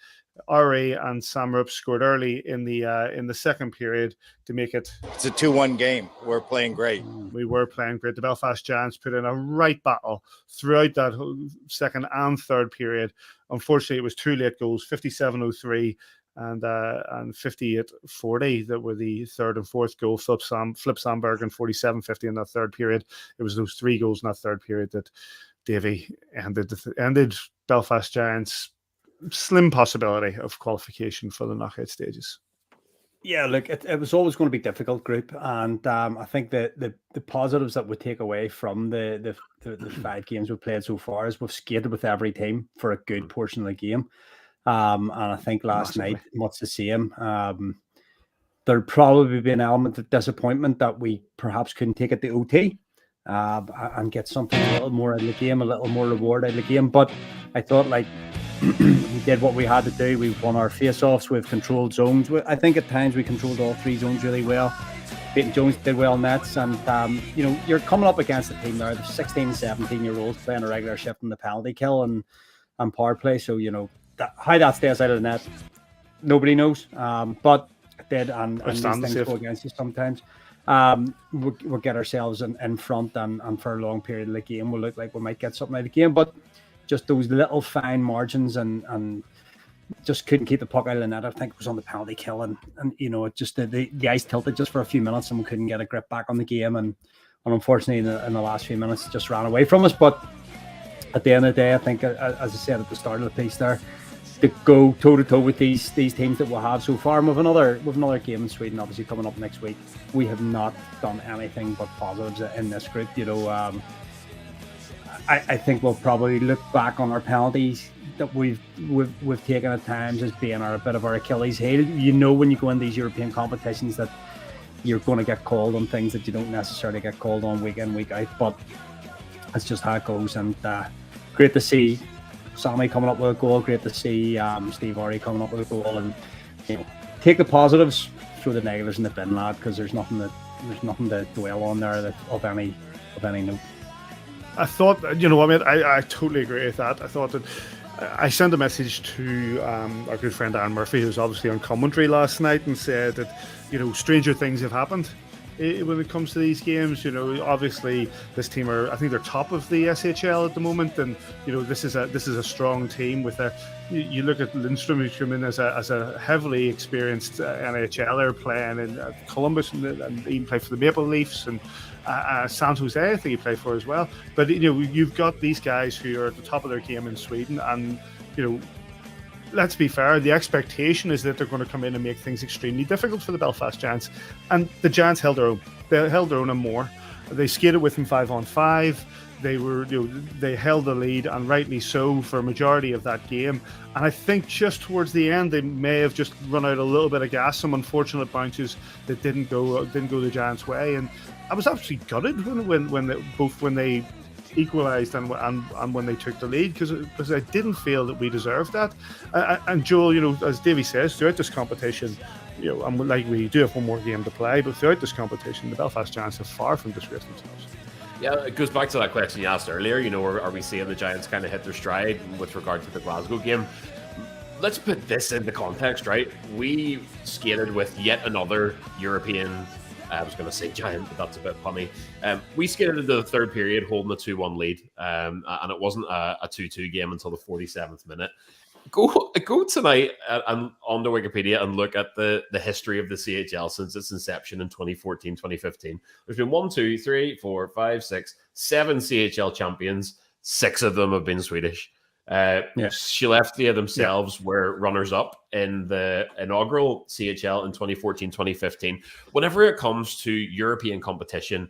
Urry and Sam Rupp scored early in the second period to make it. It's a 2-1 game. We're playing great. We were playing great. The Belfast Giants put in a right battle throughout that whole second and third period. Unfortunately, it was 2 late goals, 57-03 and 58-40 that were the third and fourth goal. Flip Sandberg and 47-50 in that third period. It was those 3 goals in that third period that Davy ended Belfast Giants' slim possibility of qualification for the knockout stages. Yeah, look, it was always going to be a difficult group, and I think the positives that we take away from the 5 games we've played so far is we've skated with every team for a good portion of the game, and I think last night much the same. There'd probably be an element of disappointment that we perhaps couldn't take it to OT and get something a little more out of the game, a little more reward out of the game. But I thought, like, we did what we had to do. We've won our face-offs. We've controlled zones. I think at times we controlled all 3 zones really well. Peyton Jones did well in nets, and you're coming up against a team there. There's 16, 17-year-olds playing a regular shift in the penalty kill and power play. So how that stays out of the net, nobody knows. But it did, and these things go against us sometimes. We'll get ourselves in front, and for a long period of the game, we'll look like we might get something out of the game, but just those little fine margins and just couldn't keep the puck out of the net. I think it was on the penalty kill, and it just the ice tilted just for a few minutes, and we couldn't get a grip back on the game, and unfortunately in the last few minutes it just ran away from us. But at the end of the day, I think, as I said at the start of the piece there, to go toe to toe with these teams that we'll have so far, and with another game in Sweden obviously coming up next week, we have not done anything but positives in this group. I think we'll probably look back on our penalties that we've taken at times as being a bit of our Achilles heel. When you go in these European competitions that you're going to get called on things that you don't necessarily get called on week in, week out, but that's just how it goes. And great to see Sammy coming up with a goal. Great to see Steve Urry coming up with a goal, and take the positives, throw the negatives in the bin, lad, because there's nothing to dwell on there of any note. I thought, I totally agree with that. I thought that I sent a message to our good friend Aaron Murphy, who's obviously on commentary last night, and said that, stranger things have happened when it comes to these games. Obviously this team I think they're top of the SHL at the moment, and this is a strong team with you look at Lindstrom, who's come in as a heavily experienced NHLer playing in Columbus and even played for the Maple Leafs, and San Jose I think he played for as well. But you've got these guys who are at the top of their game in Sweden, and let's be fair, the expectation is that they're going to come in and make things extremely difficult for the Belfast Giants. And the Giants held their own. They held their own and more. They skated with them 5-on-5. They held the lead, and rightly so, for a majority of that game. And I think just towards the end, they may have just run out a little bit of gas. Some unfortunate bounces that didn't go the Giants' way. And I was absolutely gutted when they equalised and when they took the lead, because I didn't feel that we deserved that. And Joel, as Davey says, throughout this competition, and like we do have one more game to play, but throughout this competition, the Belfast Giants have far from disgraced themselves. Yeah, it goes back to that question you asked earlier. Are we seeing the Giants kind of hit their stride with regard to the Glasgow game? Let's put this into context, right? We skated with yet another European, I was going to say giant, but that's a bit punny. We skated into the third period holding a 2-1 lead, and it wasn't a 2-2 game until the 47th minute. Go tonight and onto Wikipedia and look at the history of the CHL since its inception in 2014-2015. There's been 1, 2, 3, 4, 5, 6, 7 CHL champions. 6 of them have been Swedish. Skellefteå themselves were runners-up in the inaugural CHL in 2014-2015. Whenever it comes to European competition,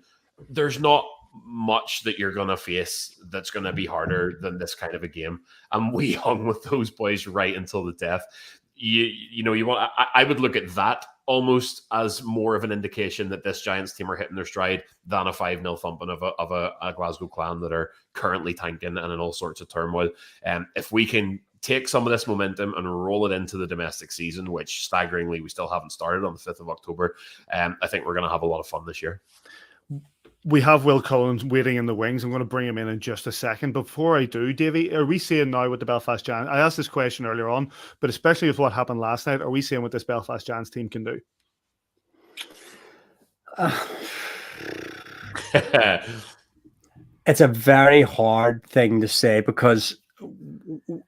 there's not much that you're going to face that's going to be harder than this kind of a game. And we hung with those boys right until the death. I would look at that almost as more of an indication that this Giants team are hitting their stride than a 5-0 thumping of a Glasgow Clan that are currently tanking and in all sorts of turmoil. If we can take some of this momentum and roll it into the domestic season, which staggeringly we still haven't started on the 5th of October, I think we're going to have a lot of fun this year. We have Will Cullen waiting in the wings. I'm going to bring him in just a second. Before I do, Davey, are we seeing now with the Belfast Giants? I asked this question earlier on, but especially with what happened last night, are we seeing what this Belfast Giants team can do? It's a very hard thing to say, because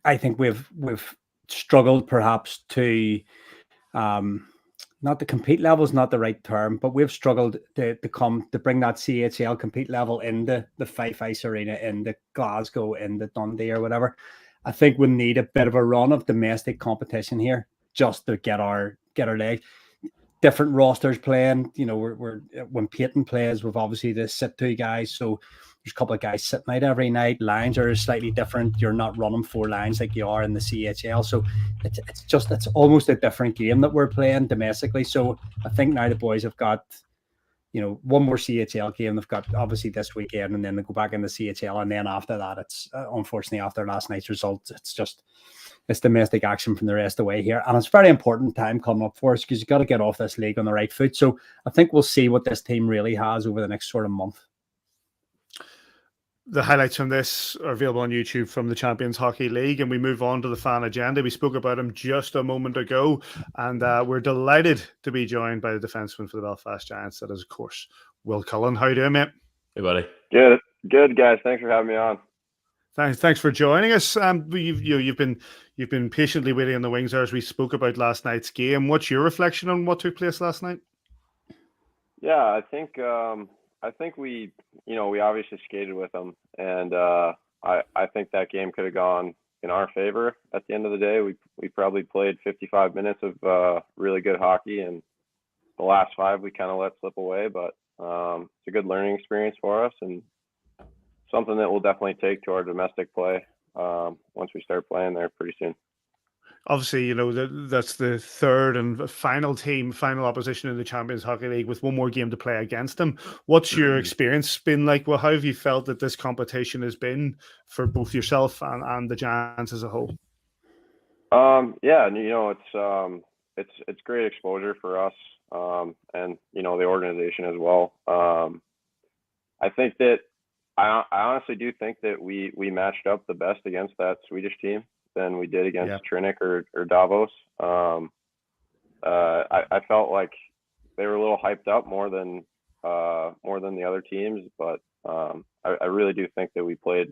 I think we've struggled perhaps to not the compete level is not the right term, but we've struggled to bring that CHL compete level into the Fife Ice Arena, into Glasgow, into Dundee or whatever. I think we need a bit of a run of domestic competition here just to get our leg. Different rosters playing, we're when Peyton plays, we've obviously the sit 2 guys, so there's a couple of guys sitting out every night. Lines are slightly different. You're not running 4 lines like you are in the CHL. So it's almost a different game that we're playing domestically. So I think now the boys have got, one more CHL game. They've got obviously this weekend, and then they go back in the CHL. And then after that, it's unfortunately after last night's results, it's domestic action from the rest of the way here. And it's very important time coming up for us, because you've got to get off this league on the right foot. So I think we'll see what this team really has over the next sort of month. The highlights from this are available on YouTube from the Champions Hockey League, and we move on to the fan agenda. We spoke about him just a moment ago, and we're delighted to be joined by the defenseman for the Belfast Giants. That is, of course, Will Cullen. How are you doing, mate? Hey, buddy. Good, guys. Thanks for having me on. Thanks for joining us. You've been patiently waiting in the wings there as we spoke about last night's game. What's your reflection on what took place last night? Yeah, I think we obviously skated with them, and I think that game could have gone in our favor. At the end of the day, we probably played 55 minutes of really good hockey, and the last 5 we kind of let slip away. But it's a good learning experience for us, and something that we'll definitely take to our domestic play once we start playing there pretty soon. Obviously, that's the third and final opposition in the Champions Hockey League with one more game to play against them. What's your experience been like? Well, how have you felt that this competition has been for both yourself and the Giants as a whole? Yeah, it's great exposure for us, and the organization as well. I think that I honestly do think that we matched up the best against that Swedish team. than we did against Trinnic or Davos. I felt like they were a little hyped up more than the other teams, but I really do think that we played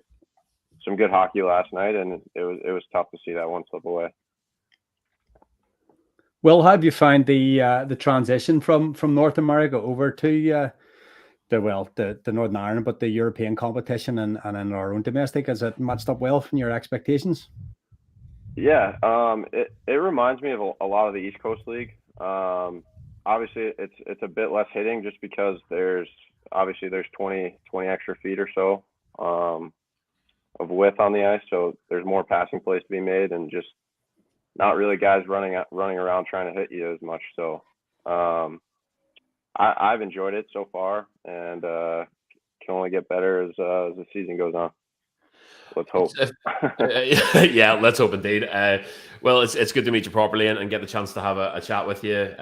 some good hockey last night, and it was tough to see that one slip away. Well, how have you found the transition from North America over to the Northern Ireland, but the European competition and in our own domestic? Has it matched up well from your expectations? Yeah, it reminds me of a lot of the East Coast League. Obviously, it's a bit less hitting just because there's 20 extra feet or so of width on the ice, so there's more passing plays to be made, and just not really guys running around trying to hit you as much. So I've enjoyed it so far, and can only get better as the season goes on. Let's hope. Yeah, let's hope indeed. Well, it's good to meet you properly and get the chance to have a chat with you.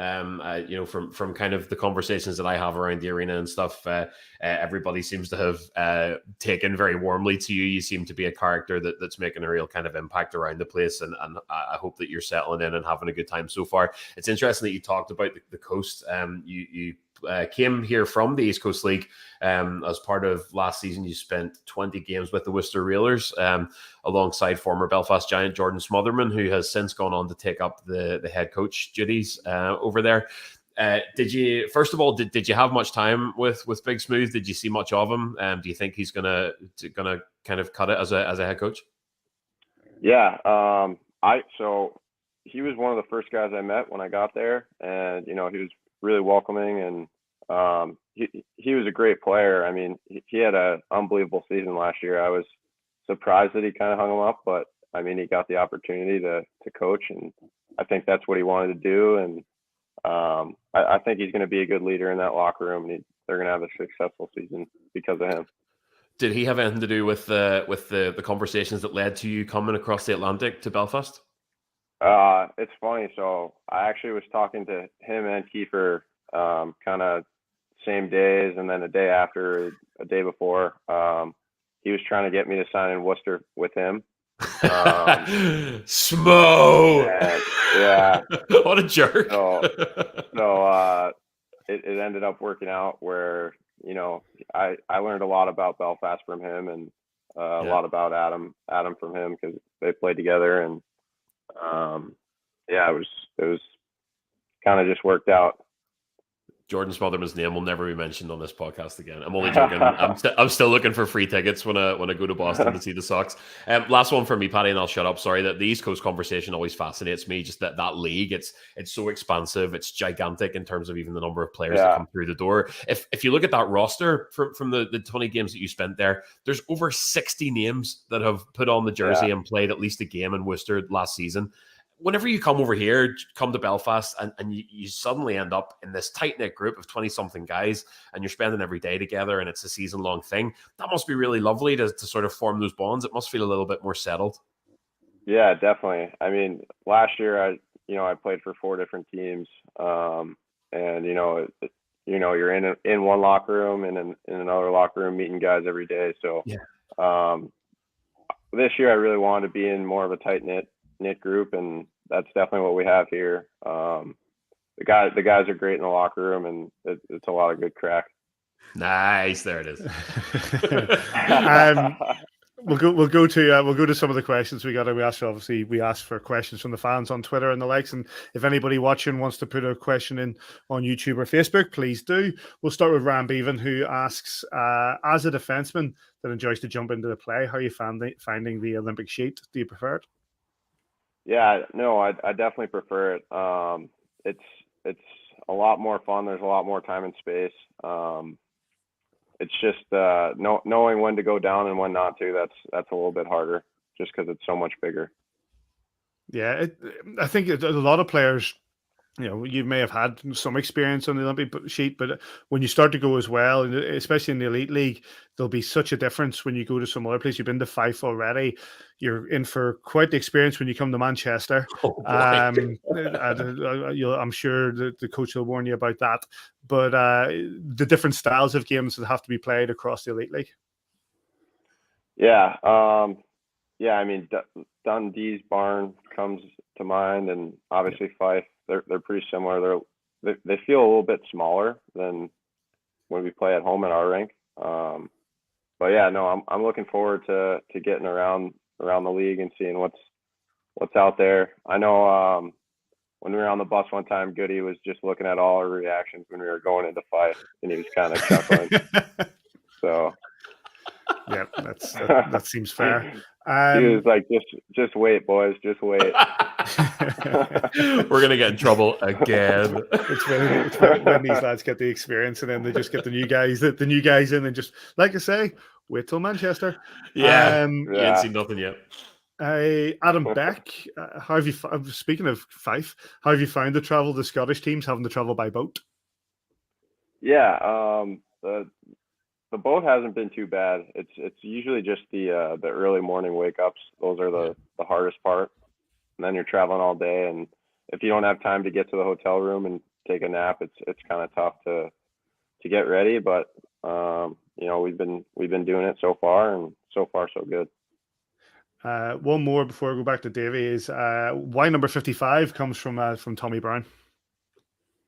From kind of the conversations that I have around the arena and stuff, everybody seems to have taken very warmly to you. You seem to be a character that's making a real kind of impact around the place, and I hope that you're settling in and having a good time so far. It's interesting that you talked about the coast. You came here from the East Coast League as part of last season. You spent 20 games with the Worcester Reelers alongside former Belfast Giant Jordan Smotherman, who has since gone on to take up the head coach duties over there. Did you have much time with Big Smooth? Did you see much of him? Do you think he's gonna kind of cut it as a head coach? Yeah, so he was one of the first guys I met when I got there, and he was really welcoming, and he was a great player. I mean, he had an unbelievable season last year. I was surprised that he kind of hung him up, but I mean, he got the opportunity to coach, and I think that's what he wanted to do. And I think he's going to be a good leader in that locker room, and they're going to have a successful season because of him. Did he have anything to do with the conversations that led to you coming across the Atlantic to Belfast? It's funny. So I actually was talking to him and Kiefer kind of same days, and then a day after, a day before. He was trying to get me to sign in Worcester with him. Smo! Yeah. What a jerk. So it ended up working out where, I learned a lot about Belfast from him, and a lot about Adam from him, because they played together, and it was kind of just worked out. Jordan Smotherman's name will never be mentioned on this podcast again. I'm only joking. I'm still looking for free tickets when I go to Boston to see the Sox. Last one for me, Paddy, and I'll shut up. Sorry, that the East Coast conversation always fascinates me. Just that league, it's so expansive. It's gigantic in terms of even the number of players that come through the door. If you look at that roster from the 20 games that you spent there, there's over 60 names that have put on the jersey and played at least a game in Worcester last season. Whenever you come over here, come to Belfast, and you suddenly end up in this tight-knit group of 20-something guys, and you're spending every day together, and it's a season-long thing, that must be really lovely to sort of form those bonds. It must feel a little bit more settled. Yeah, definitely. I mean, last year, I played for 4 different teams, and you're in one locker room and in another locker room meeting guys every day. So this year, I really wanted to be in more of a tight-knit group, and that's definitely what we have here. The guys are great in the locker room, and it's a lot of good crack. Nice, there it is. We'll go to some of the questions we got. We asked for questions from the fans on Twitter and the likes, and if anybody watching wants to put a question in on YouTube or Facebook, please do. We'll start with Ram Bevan, who asks, as a defenseman that enjoys to jump into the play, how are you finding the Olympic sheet? Do you prefer it? Yeah, no, I definitely prefer it. It's a lot more fun. There's a lot more time and space. It's just knowing when to go down and when not to. That's a little bit harder, just because it's so much bigger. Yeah, I think a lot of players, you may have had some experience on the Olympic sheet, but when you start to go as well, especially in the Elite League, there'll be such a difference when you go to some other place. You've been to Fife already. You're in for quite the experience when you come to Manchester. I'm sure the coach will warn you about that. But the different styles of games that have to be played across the Elite League. Yeah. yeah, I mean, Dundee's barn comes to mind, and obviously Fife. They're pretty similar. They feel a little bit smaller than when we play at home at our rink. But yeah, no, I'm looking forward to getting around the league and seeing what's out there. I know when we were on the bus one time, Goody was just looking at all our reactions when we were going into Fife, and he was kind of chuckling. So yeah, that seems fair. He was like, just wait, boys, just wait. We're gonna get in trouble again. It's when these lads get the experience, and then they just get the new guys in, and just like I say, wait till Manchester. Yeah, you ain't seen nothing yet. Adam Beck, how have you? Speaking of Fife, how have you found the travel? The Scottish teams having to travel by boat. Yeah, the boat hasn't been too bad. It's usually just the early morning wake ups. Those are the hardest part. And then you're traveling all day, and if you don't have time to get to the hotel room and take a nap, it's kind of tough to get ready. But we've been doing it so far, and so far so good. One more before I go back to Davey is why number 55 comes from Tommy Brown.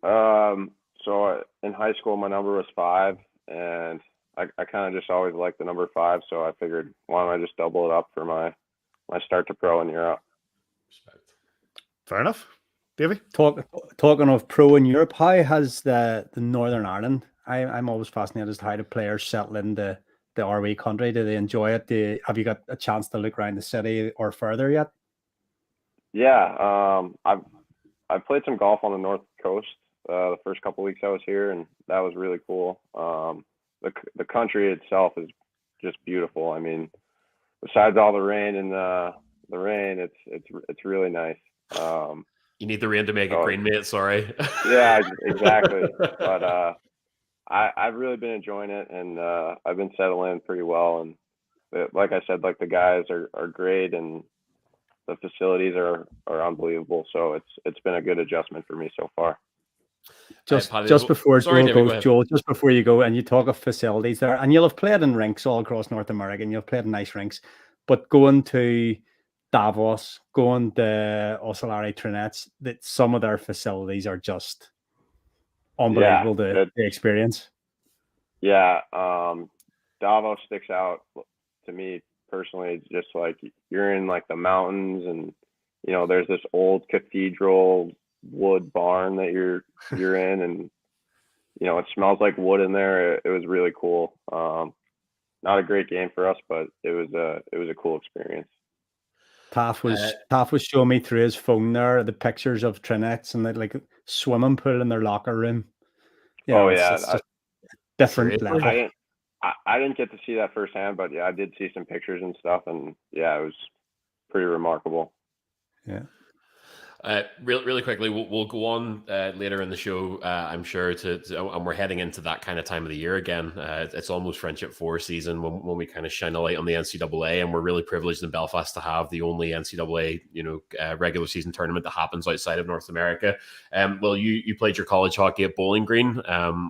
So in high school, my number was 5, and I kind of just always liked the number 5. So I figured, why don't I just double it up for my start to pro in Europe? Fair enough. Davey? Talking of pro in Europe, how has the Northern Ireland? I'm always fascinated as to how the players settle into the RW country. Do they enjoy it? Have you got a chance to look around the city or further yet? Yeah, I've played some golf on the North Coast the first couple of weeks I was here, and that was really cool. The country itself is just beautiful. I mean, besides all the rain and the rain, it's really nice. You need the rain to make it green, mate. Sorry. Yeah, exactly. But I've really been enjoying it, and I've been settling in pretty well. And like I said, like the guys are great, and the facilities are unbelievable. So it's been a good adjustment for me so far. Just before Joel, just before you go, and you talk of facilities there, and you'll have played in rinks all across North America, and you'll have played in nice rinks, but going to Davos, going to Ocelari Trinets, that some of their facilities are just unbelievable to experience. Yeah, Davos sticks out to me personally. It's just like you're in like the mountains, and there's this old cathedral wood barn that you're in, and it smells like wood in there. It was really cool. Not a great game for us, but it was a cool experience. Taff was showing me through his phone there the pictures of Trinets and like swimming pool in their locker room. It's different level. I didn't get to see that firsthand, but yeah, I did see some pictures and stuff, and yeah, it was pretty remarkable. Yeah. Really quickly, we'll go on later in the show, I'm sure, and we're heading into that kind of time of the year again. It's almost Friendship 4 season when we kind of shine a light on the NCAA, and we're really privileged in Belfast to have the only NCAA, regular season tournament that happens outside of North America. Well, you played your college hockey at Bowling Green,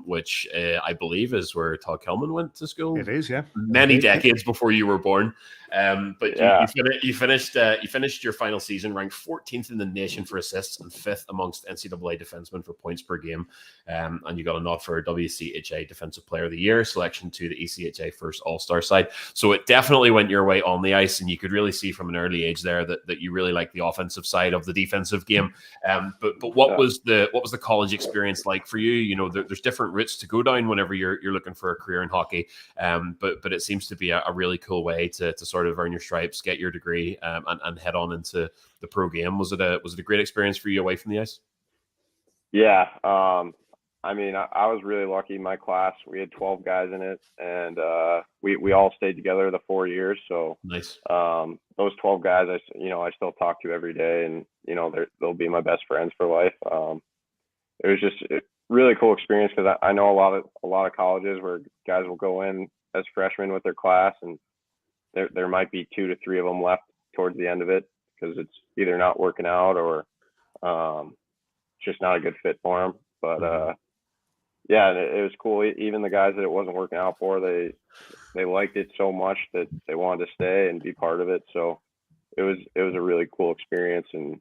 which I believe is where Todd Cullen went to school. It is, yeah. Many decades before you were born. But yeah. you finished your final season ranked 14th in the nation for assists and 5th amongst NCAA defensemen for points per game. And you got a nod for WCHA Defensive Player of the Year, selection to the ECHA First All-Star side. So it definitely went your way on the ice, and you could really see from an early age there that you really like the offensive side of the defensive game. But what was the college experience like for you? There's different routes to go down whenever you're looking for a career in hockey. But it seems to be a really cool way to sort of earn your stripes, get your degree, and head on into the pro game. Was it a great experience for you away from the ice? Yeah. I mean, I was really lucky. My class, we had 12 guys in it, and we all stayed together the 4 years. So nice. Those 12 guys, I still talk to every day, and they'll be my best friends for life. It was just a really cool experience because I know a lot of colleges where guys will go in as freshmen with their class, and there might be 2 to 3 of them left towards the end of it because it's either not working out or it's just not a good fit for them. But yeah, it was cool. Even the guys that it wasn't working out for, they liked it so much that they wanted to stay and be part of it. So it was a really cool experience, and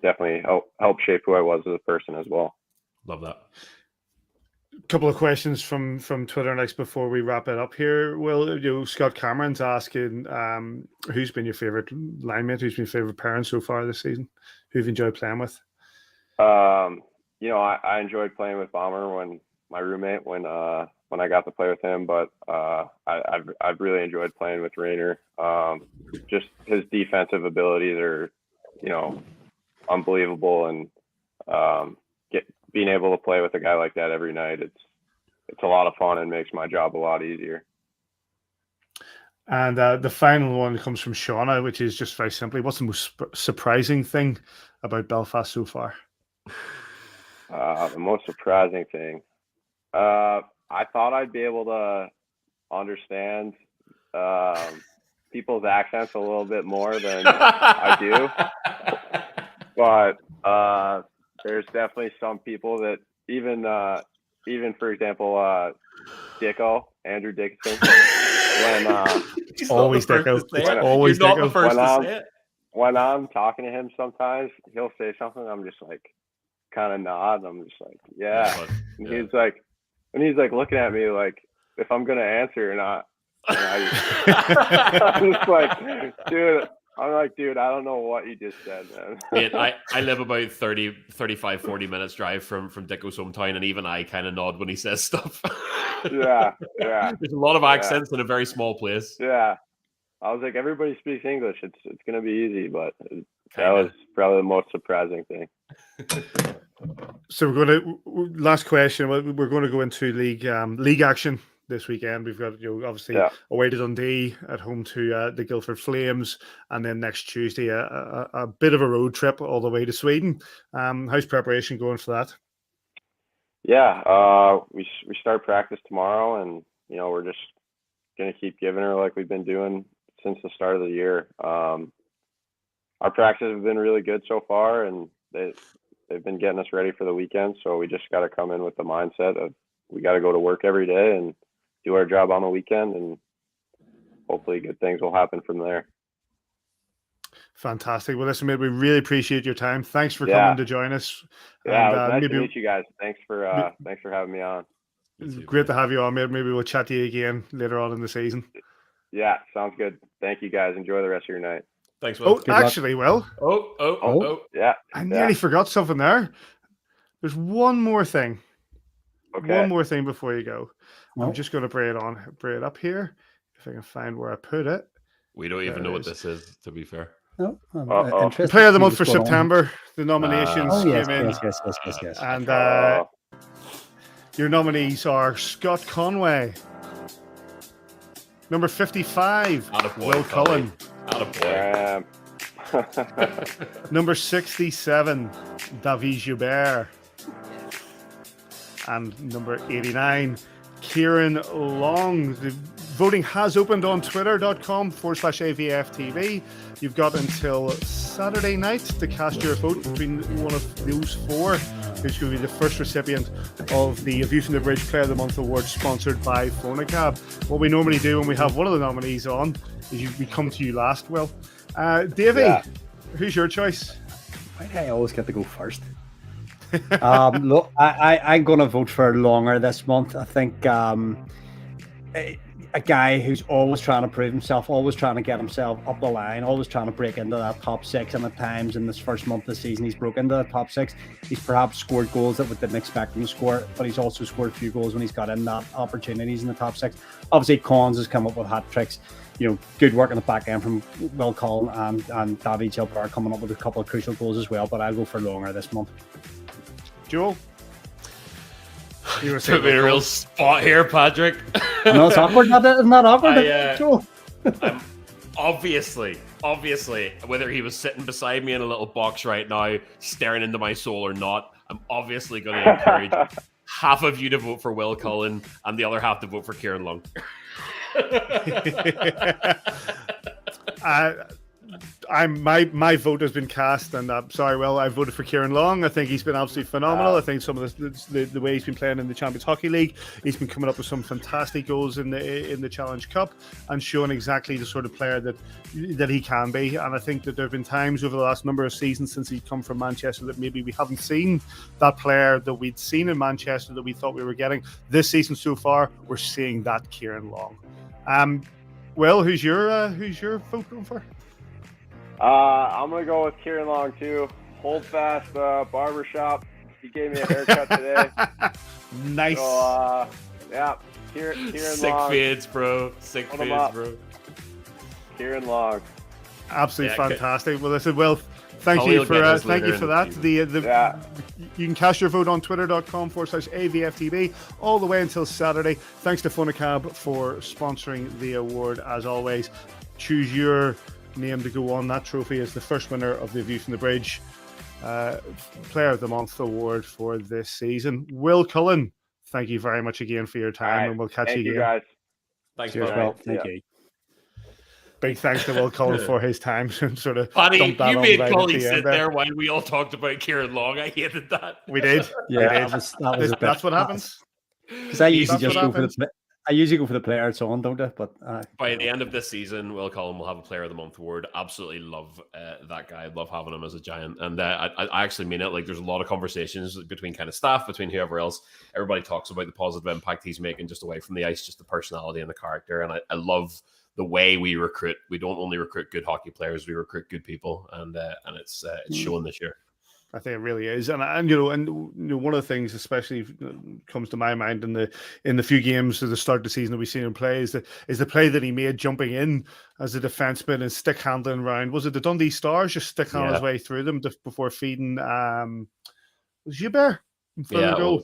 definitely helped shape who I was as a person as well. Love that. Couple of questions from Twitter next before we wrap it up here. Will, Scott Cameron's asking, who's been your favorite linemate? Who's been your favorite parent so far this season? Who have you enjoyed playing with? I enjoyed playing with Bomber when I got to play with him, but I've really enjoyed playing with Rainer. Just his defensive abilities are, unbelievable, and being able to play with a guy like that every night, it's a lot of fun and makes my job a lot easier. And the final one comes from Shauna, which is just very simply, what's the most surprising thing about Belfast so far? The most surprising thing, I thought I'd be able to understand people's accents a little bit more than I do, but there's definitely some people that even for example, Andrew Dickinson, always Dicko. When I'm talking to him, sometimes he'll say something, I'm just like kind of nod, I'm just like, yeah. And he's like looking at me like if I'm gonna answer or not. And I'm just like, dude, I don't know what you just said, man. I live about 35, 40 minutes drive from Dicko's hometown, and even I kind of nod when he says stuff. Yeah. There's a lot of accents in a very small place. Yeah. I was like, everybody speaks English. It's going to be easy, but that was probably the most surprising thing. So last question. We're going to go into league action this weekend. We've got obviously away to Dundee, at home to the Guildford Flames, and then next Tuesday a bit of a road trip all the way to Sweden. How's preparation going for that? Yeah, we start practice tomorrow, and we're just going to keep giving her like we've been doing since the start of the year. Our practices have been really good so far, and they've been getting us ready for the weekend. So we just got to come in with the mindset of we got to go to work every day and do our job on the weekend, and hopefully good things will happen from there. Fantastic. Well, listen, mate, we really appreciate your time. Thanks for coming to join us. Yeah, it was nice to meet you guys. Thanks for having me on. Great to have you on, mate. Maybe we'll chat to you again later on in the season. Yeah, sounds good. Thank you, guys. Enjoy the rest of your night. Thanks, Will. Will. Yeah. I nearly forgot something there. There's one more thing. Okay. One more thing before you go. I'm just going to bring it up here. If I can find where I put it. We don't even know what this is, to be fair. No, Player of the month for September. The nominations came in. Yes. And your nominees are Scott Conway, number 55, Will Cullen, number 67, David Joubert, and number 89, Kieran Long. The voting has opened on twitter.com/AVFTB. You've got until Saturday night to cast your vote between one of those four, who's going to be the first recipient of the View from the Bridge Player of the Month award, sponsored by Phonacab. What we normally do when we have one of the nominees on is we come to you last, Will. Davey, who's your choice? Why do I always get to go first? Look, I'm going to vote for Longer this month. I think a guy who's always trying to prove himself, always trying to get himself up the line, always trying to break into that top six. And at times in this first month of the season, he's broken into the top six. He's perhaps scored goals that we didn't expect him to score, but he's also scored a few goals when he's got in that opportunities in the top six. Obviously, Collins has come up with hat tricks. Good work in the back end from Will Cullen and David Joubert coming up with a couple of crucial goals as well. But I'll go for Longer this month. Joel? You put me in a real spot here, Patrick. No, it's awkward. Isn't that awkward? Joel? I'm obviously, whether he was sitting beside me in a little box right now, staring into my soul or not, I'm obviously going to encourage half of you to vote for Will Cullen and the other half to vote for Kieran Long. my vote has been cast, and I'm sorry, well, I voted for Kieran Long. I think he's been absolutely phenomenal. I think some of the way he's been playing in the Champions Hockey League, he's been coming up with some fantastic goals in the Challenge Cup and showing exactly the sort of player that he can be. And I think that there have been times over the last number of seasons since he's come from Manchester that maybe we haven't seen that player that we'd seen in Manchester that we thought we were getting. This season so far, we're seeing that Kieran Long. Will, who's your vote going for? I'm gonna go with Kieran Long too. Holdfast barbershop. He gave me a haircut today. Nice. So, yeah, Kieran Sick Long. fades, bro. Sick fades, bro. Kieran Long. Absolutely fantastic. Well, listen, Will, thank you for that. You can cast your vote on twitter.com/AVFTB all the way until Saturday. Thanks to Funacab for sponsoring the award as always. Choose your name to go on that trophy as the first winner of the View from the Bridge Player of the Month award for this season. Will Cullen, thank you very much again for your time, and we'll catch you again. Thank you, guys. Thanks, Will. Thank you. Big thanks to Will Cullen for his time. Sort of Paddy, you made Cullen sit there while we all talked about Kieran Long. I hated that. We did. Yeah, that's what happens. Because I usually go for the player it's on, don't I? But by the end of this season, Will Cullen will have a Player of the Month award. Absolutely love that guy. Love having him as a Giant, and I actually mean it. Like, there's a lot of conversations between kind of staff, between whoever else. Everybody talks about the positive impact he's making just away from the ice, just the personality and the character. And I love the way we recruit. We don't only recruit good hockey players; we recruit good people, and it's showing this year. I think it really is, and one of the things, especially comes to my mind in the few games at the start of the season that we've seen him play, is the play that he made jumping in as a defenseman and stick handling round. Was it the Dundee Stars just stick on his way through them before feeding? Was Gilbert in front of the goal?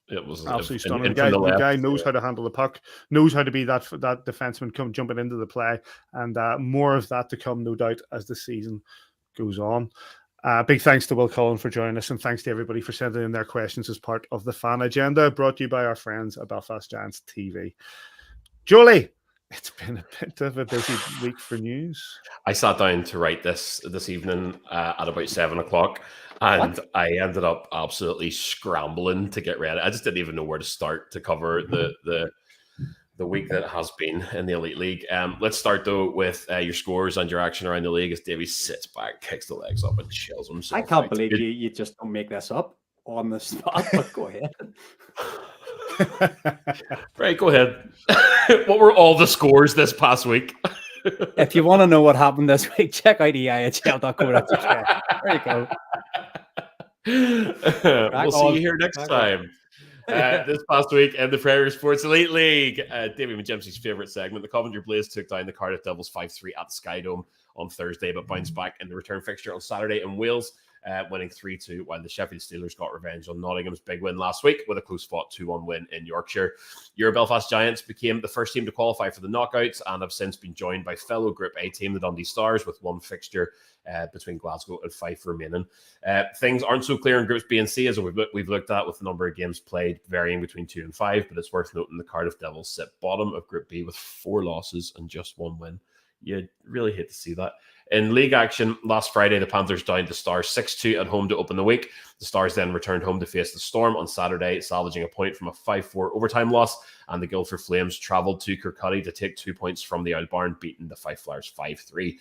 It was absolutely stunning. The guy knows how to handle the puck, knows how to be that defenseman jumping into the play, and more of that to come, no doubt, as the season goes on. Big thanks to Will Cullen for joining us, and thanks to everybody for sending in their questions as part of the fan agenda, brought to you by our friends at Belfast Giants TV. Jolie, it's been a bit of a busy week for news. I sat down to write this evening at about 7 o'clock, and I ended up absolutely scrambling to get ready. I just didn't even know where to start to cover the week that has been in the Elite League. Let's start though with your scores and your action around the league as Davey sits back, kicks the legs up, and chills himself. I can't believe you just don't make this up on the spot. But go ahead. Right, go ahead. What were all the scores this past week? If you want to know what happened this week, check out eihl.co.uk. There you go. We'll see you here next time. This past week in the Prairie Sports Elite League, David McGempsey's favourite segment, the Coventry Blaze took down the Cardiff Devils 5-3 at the Sky Dome on Thursday, but bounced back in the return fixture on Saturday in Wales, winning 3-2, while the Sheffield Steelers got revenge on Nottingham's big win last week with a close-fought 2-1 win in Yorkshire. Your Belfast Giants became the first team to qualify for the knockouts and have since been joined by fellow Group A team, the Dundee Stars, with one fixture between Glasgow and Fife remaining. Things aren't so clear in Groups B and C as we've looked at, with the number of games played varying between 2 and 5, but it's worth noting the Cardiff Devils sit bottom of Group B with 4 losses and just 1 win. You really hate to see that. In league action, last Friday, the Panthers downed the Stars 6-2 at home to open the week. The Stars then returned home to face the Storm on Saturday, salvaging a point from a 5-4 overtime loss, and the Guildford Flames travelled to Kirkcaldy to take 2 points from the Old Barn, beating the Fife Flyers 5-3.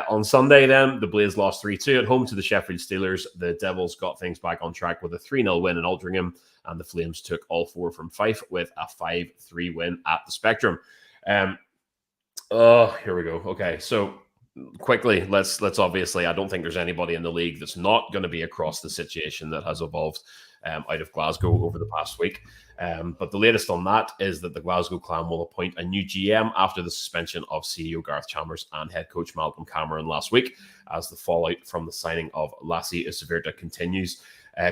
On Sunday, then, the Blaze lost 3-2 at home to the Sheffield Steelers. The Devils got things back on track with a 3-0 win in Altrincham, and the Flames took all 4 from Fife with a 5-3 win at the Spectrum. Here we go. Okay, so quickly, let's obviously, I don't think there's anybody in the league that's not going to be across the situation that has evolved out of Glasgow over the past week. But the latest on that is that the Glasgow Clan will appoint a new GM after the suspension of CEO Gareth Chalmers and head coach Malcolm Cameron last week, as the fallout from the signing of Lassie Isaverta continues.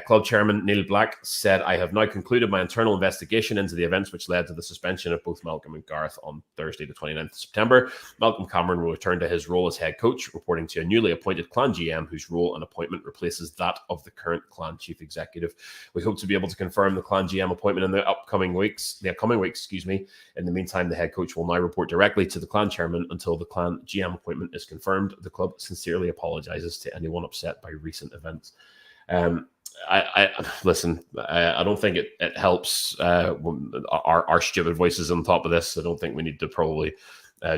Club chairman Neil Black said, "I have now concluded my internal investigation into the events which led to the suspension of both Malcolm and Gareth on Thursday, the 29th of September. Malcolm Cameron will return to his role as head coach, reporting to a newly appointed Clan GM whose role and appointment replaces that of the current Clan chief executive. We hope to be able to confirm the Clan GM appointment in the upcoming weeks. In the meantime, the head coach will now report directly to the Clan chairman until the Clan GM appointment is confirmed. The club sincerely apologizes to anyone upset by recent events." Listen. I don't think it helps our stupid voices on top of this. I don't think we need to probably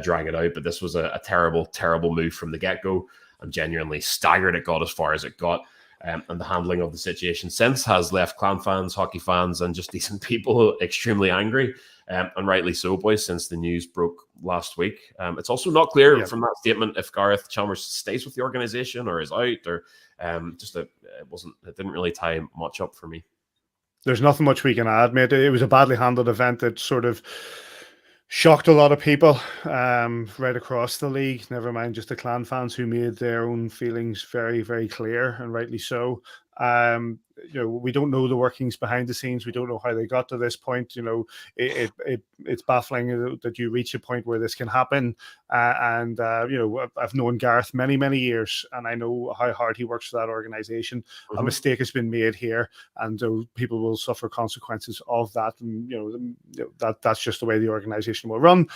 drag it out. But this was a terrible, terrible move from the get-go. I'm genuinely staggered it got as far as it got. And the handling of the situation since has left Clan fans, hockey fans, and just decent people extremely angry. And rightly so, boys, since the news broke last week. It's also not clear from that statement if Gareth Chalmers stays with the organisation or is out, or it didn't really tie much up for me. There's nothing much we can add, mate. It was a badly handled event that sort of shocked a lot of people right across the league, never mind just the Clan fans who made their own feelings very, very clear, and rightly so. We don't know the workings behind the scenes. We don't know how they got to this point. It's baffling that you reach a point where this can happen. I've known Gareth many, many years, and I know how hard he works for that organization. Mm-hmm. A mistake has been made here, and people will suffer consequences of that. And that's just the way the organization will run.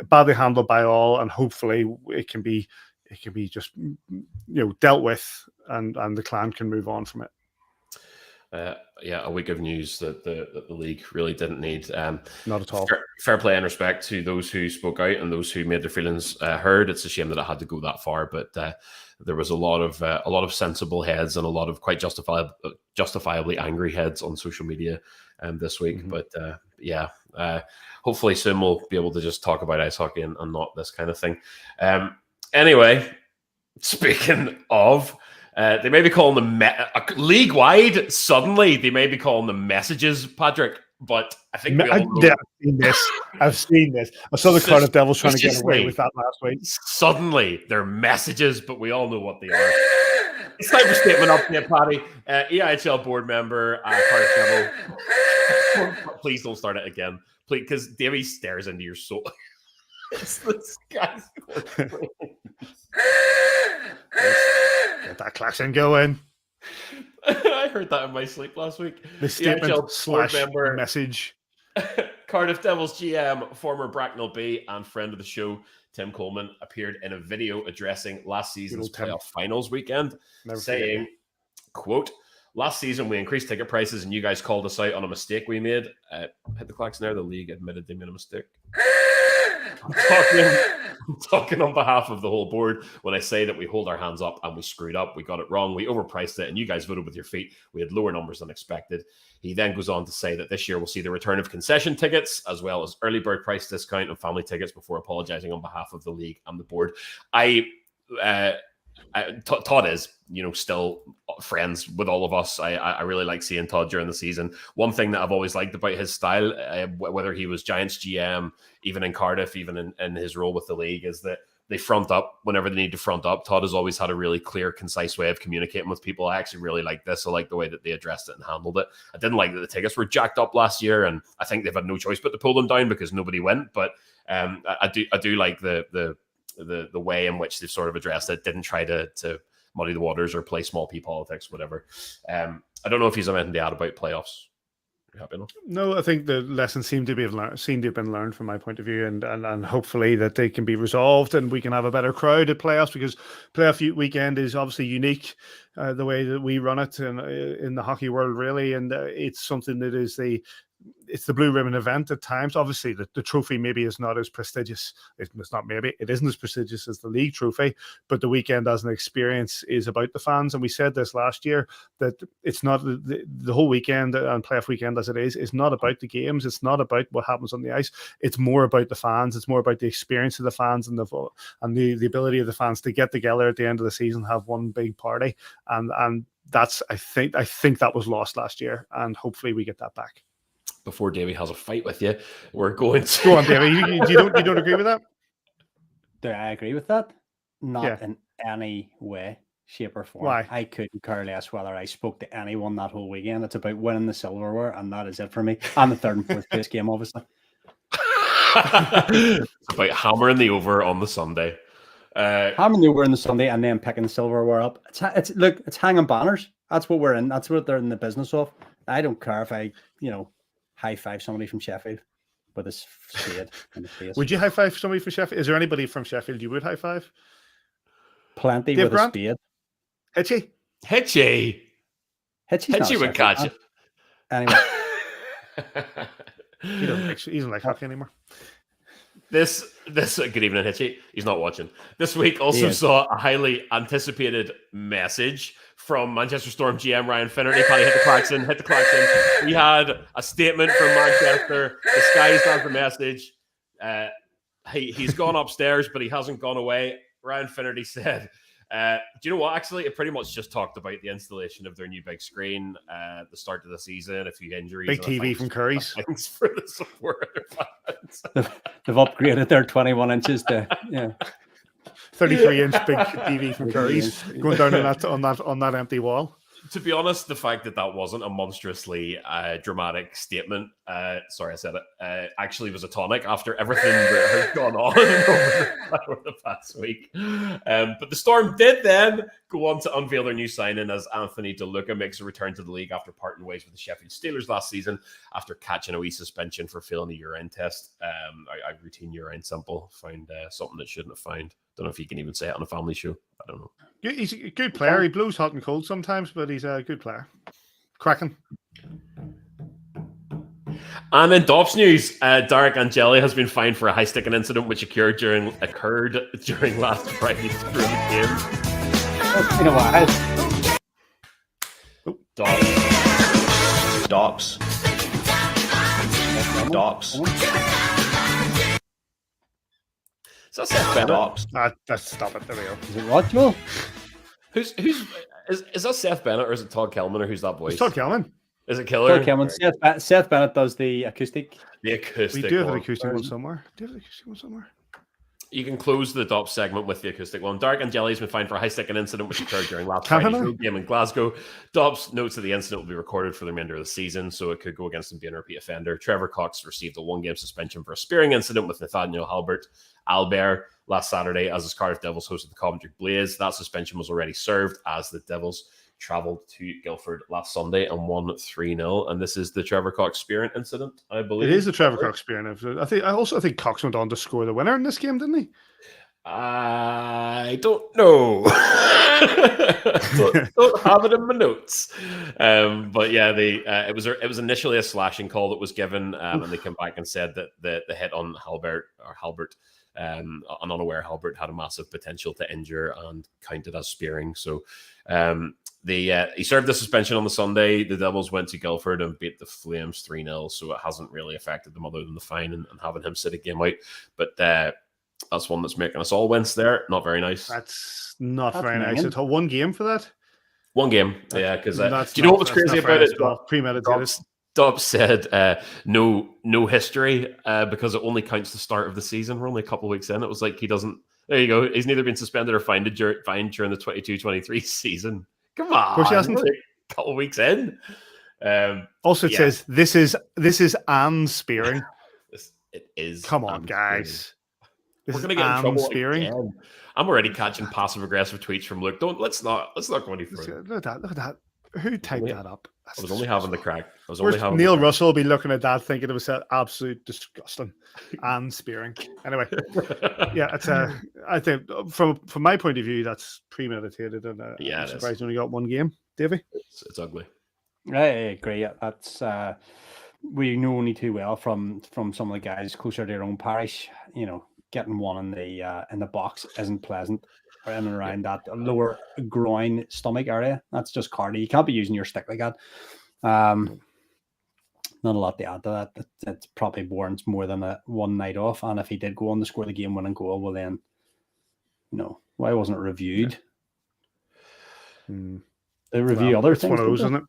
Badly handled by all, and hopefully it can be just dealt with, and the Clan can move on from it. A week of news that the league really didn't need. Not at all. Fair play and respect to those who spoke out and those who made their feelings heard. It's a shame that it had to go that far, but there was a lot of sensible heads and a lot of quite justifiably angry heads on social media this week. Mm-hmm. But hopefully soon we'll be able to just talk about ice hockey and not this kind of thing. Anyway, speaking of. They may be calling them league-wide. Suddenly, they may be calling them messages, Patrick. But I think I've seen this. I saw the Cardiff Devils trying to get away with that last week. Suddenly, they're messages, but we all know what they are. It's time for statement update, Paddy. EIHL board member, Cardiff Devil. Please don't start it again, please, because Davey stares into your soul. It's this guy's. Get that klaxon going. I heard that in my sleep last week. The statement / member message. Cardiff Devils GM, former Bracknell B and friend of the show, Tim Coleman, appeared in a video addressing last season's playoff finals weekend, saying, quote, "Last season, we increased ticket prices and you guys called us out on a mistake we made." Hit the klaxon there. The league admitted they made a mistake. I'm talking on behalf of the whole board when I say that we hold our hands up and we screwed up. We got it wrong. We overpriced it and you guys voted with your feet. We had lower numbers than expected. He then goes on to say that this year we'll see the return of concession tickets as well as early bird price discount and family tickets before apologizing on behalf of the league and the board. Todd is, still friends with all of us. I really like seeing Todd during the season. One thing that I've always liked about his style, whether he was Giants GM, even in Cardiff, even in his role with the league, is that they front up whenever they need to front up. Todd has always had a really clear, concise way of communicating with people. I actually really like this. I like the way that they addressed it and handled it. I didn't like that the tickets were jacked up last year, and I think they've had no choice but to pull them down because nobody went. But I do like the way in which they've sort of addressed it. Didn't try to muddy the waters or play small p politics, whatever. I don't know if he's anything to add about playoffs. You happy enough? No, I think the lessons seem to have been learned from my point of view, and hopefully that they can be resolved and we can have a better crowd at playoffs, because playoff weekend is obviously unique the way that we run it in the hockey world, really, and it's something that is it's the blue ribbon event at times. Obviously, the trophy maybe is not as prestigious. It isn't as prestigious as the league trophy, but the weekend as an experience is about the fans. And we said this last year, that it's not the whole weekend and playoff weekend as it is not about the games. It's not about what happens on the ice. It's more about the fans. It's more about the experience of the fans and the ability of the fans to get together at the end of the season, have one big party. And that's, I think that was lost last year, and hopefully we get that back. Before Davey has a fight with you, we're going to go on, Davey. You don't agree with that? Do I agree with that? Not in any way, shape, or form. Why? I couldn't care less whether I spoke to anyone that whole weekend. It's about winning the silverware, and that is it for me. And the third and fourth place game, obviously. It's about hammering the over on the Sunday. Hammering the over on the Sunday and then picking the silverware up. It's hanging banners. That's what we're in. That's what they're in the business of. I don't care if I, high five somebody from Sheffield with a spade in the face. Would you high five somebody from Sheffield? Is there anybody from Sheffield you would high five? Plenty Dave with Grant? a spade. Hitchy? Hitchy would catch it. Anyway. He doesn't like hockey anymore. This good evening, Hitchy. He's not watching. This week also saw a highly anticipated message from Manchester Storm GM Ryan Finnerty. Paddy, hit the klaxon. We had a statement from Manchester disguised as the message. He's gone upstairs, but he hasn't gone away. Ryan Finnerty said, do you know what? Actually, it pretty much just talked about the installation of their new big screen at the start of the season, a few injuries. Big TV from Curry's. Thanks for the support of their fans. They've upgraded their 21 inches to 33-inch big TV from Curry's going down on that empty wall. To be honest, the fact that wasn't a monstrously dramatic statement, sorry I said it, actually was a tonic after everything that has gone on over the past week. But the Storm did then go on to unveil their new signing as Anthony DeLuca makes a return to the league after parting ways with the Sheffield Steelers last season after catching a wee suspension for failing a urine test. A routine urine sample, found something that shouldn't have found. Don't know if you can even say it on a family show. I don't know. He's a good player. He blows hot and cold sometimes, but he's a good player. Cracking. And in Dobbs news, Derek Angeli has been fined for a high-sticking incident which occurred during last Friday's scrum game. That's been a while. Dobbs. Is that Seth Bennett? Stop it. There we go. Is it what, Joel? Is that Seth Bennett or is it Todd Kelman or who's that voice? It's Todd Kelman. Is it Killer? Todd Kelman. Seth Bennett does the acoustic. The acoustic. We do have an acoustic one somewhere. You can close the Dobbs segment with the acoustic one. Derek Angeli has been fined for a high-sticking incident which occurred during last Friday's road game in Glasgow. Dobbs notes that the incident will be recorded for the remainder of the season, so it could go against him being a repeat offender. Trevor Cox received a one-game suspension for a spearing incident with Nathaniel Albert last Saturday as his Cardiff Devils hosted the Coventry Blaze. That suspension was already served as the Devils travelled to Guildford last Sunday and won 3-0. And this is the Trevor Cox spearing incident, I believe. It is the Trevor Cox spearing incident. I think Cox went on to score the winner in this game, didn't he? I don't know. don't have it in my notes. But yeah, it was initially a slashing call that was given, and they came back and said that the hit on Halbert, an unaware Halbert, had a massive potential to injure and counted as spearing. So he served the suspension on the Sunday. The Devils went to Guildford and beat the Flames 3-0, so it hasn't really affected them other than the fine and having him sit a game out. But that's one that's making us all wince there. Not very nice. That's not very nice at all. One game for that? One game, yeah. Because do you know what was crazy about it? Premeditated. Dobbs said no history because it only counts the start of the season. We're only a couple of weeks in. It was like he doesn't. There you go. He's neither been suspended or fined during the 22-23 season. Come on. Of course he hasn't. A couple of weeks in. Also, it says this is Anne spearing. It is. Come on, guys. We're going to get in trouble again. I'm already catching passive-aggressive tweets from Luke. Let's not go any further. Look at that. Who typed that up? I was only having the crack. Neil Russell will be looking at that thinking it was absolute disgusting and spearing. Anyway, yeah, I think from my point of view, that's premeditated, and I'm surprised you only got one game, Davey. It's ugly. I agree. That's we know only too well from some of the guys closer to their own parish. Getting one in the box isn't pleasant. In and around that lower groin stomach area, that's just cardio. You can't be using your stick like that. Not a lot to add to that. It probably warrants more than one night off. And if he did go on to score the game-winning goal, well then, why wasn't it reviewed? They review other things. One of those, isn't it?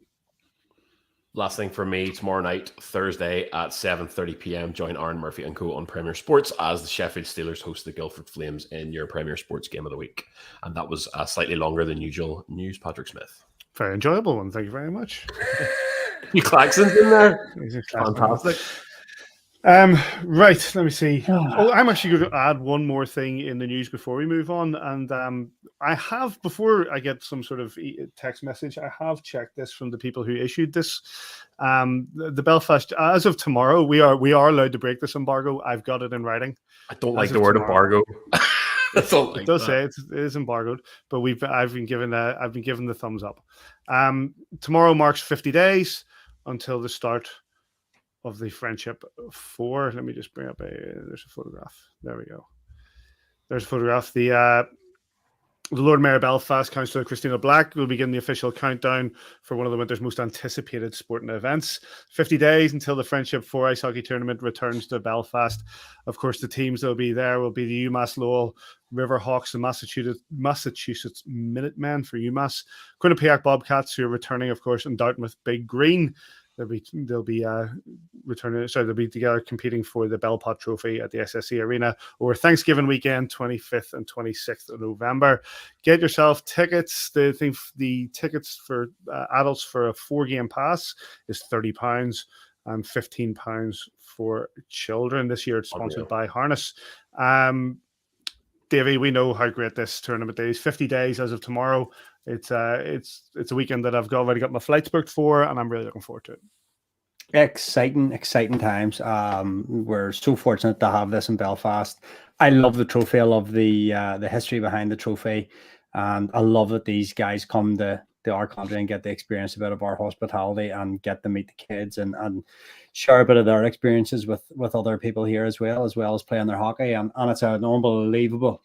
Last thing for me, tomorrow night, Thursday at 7:30 p.m. Join Aaron Murphy and co on Premier Sports as the Sheffield Steelers host the Guildford Flames in your Premier Sports game of the week. And that was a slightly longer than usual news, Patrick Smith. Very enjoyable one. Thank you very much. You Claxons in there. Fantastic. Right, let me see. I'm actually going to add one more thing in the news before we move on. And I have, before I get some sort of text message, I have checked this from the people who issued this. The Belfast, as of tomorrow, we are allowed to break this embargo. I've got it in writing. I don't like the word embargo. It does say it is embargoed, but I've been given the thumbs up. Tomorrow marks 50 days until the start of the Friendship 4. Let me just bring up there's a photograph. There we go. There's a photograph. The Lord Mayor of Belfast, Councillor Christina Black, will begin the official countdown for one of the winter's most anticipated sporting events. 50 days until the Friendship 4 ice hockey tournament returns to Belfast. Of course, the teams that will be there will be the UMass Lowell Riverhawks and Massachusetts Minutemen for UMass, Quinnipiac Bobcats, who are returning, of course, and Dartmouth Big Green. They'll be returning. Sorry, they'll be together competing for the Belpot Trophy at the SSE Arena over Thanksgiving weekend, 25th and 26th of November. Get yourself tickets. The tickets for adults for a 4-game pass is £30 and £15 for children. This year, it's sponsored by Harness. Davey, we know how great this tournament is. 50 days as of tomorrow. It's a weekend that I've already got my flights booked for, and I'm really looking forward to it. Exciting times. We're so fortunate to have this in Belfast. I love the trophy. I love the history behind the trophy, and I love that these guys come to our country and get the experience a bit of our hospitality and get to meet the kids and share a bit of their experiences with other people here as well as playing their hockey. And it's an unbelievable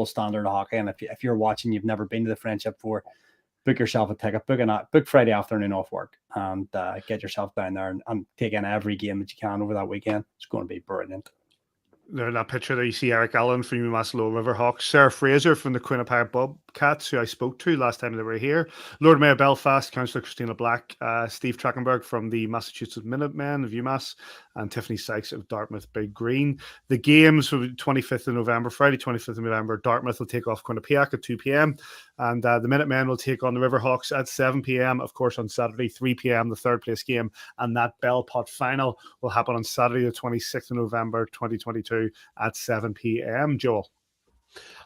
standard of hockey. And if you're watching, you've never been to the Friendship 4, book yourself a ticket, book Friday afternoon off work, and get yourself down there and take in every game that you can over that weekend. It's going to be brilliant. There in that picture there, you see Eric Allen from UMass Lowell Riverhawks, Sarah Fraser from the Quinnipiac Bobcats, who I spoke to last time they were here, Lord Mayor of Belfast, Councillor Christina Black, Steve Trachtenberg from the Massachusetts Minutemen of UMass, and Tiffany Sykes of Dartmouth Big Green. The games for 25th of November, Friday 25th of November, Dartmouth will take off Quinnipiac at 2 p.m. and the Minutemen will take on the Riverhawks at 7 p.m. Of course, on Saturday, 3 p.m., the third place game, and that Belpot final will happen on Saturday, the 26th of November, 2022 at 7 p.m. Joel?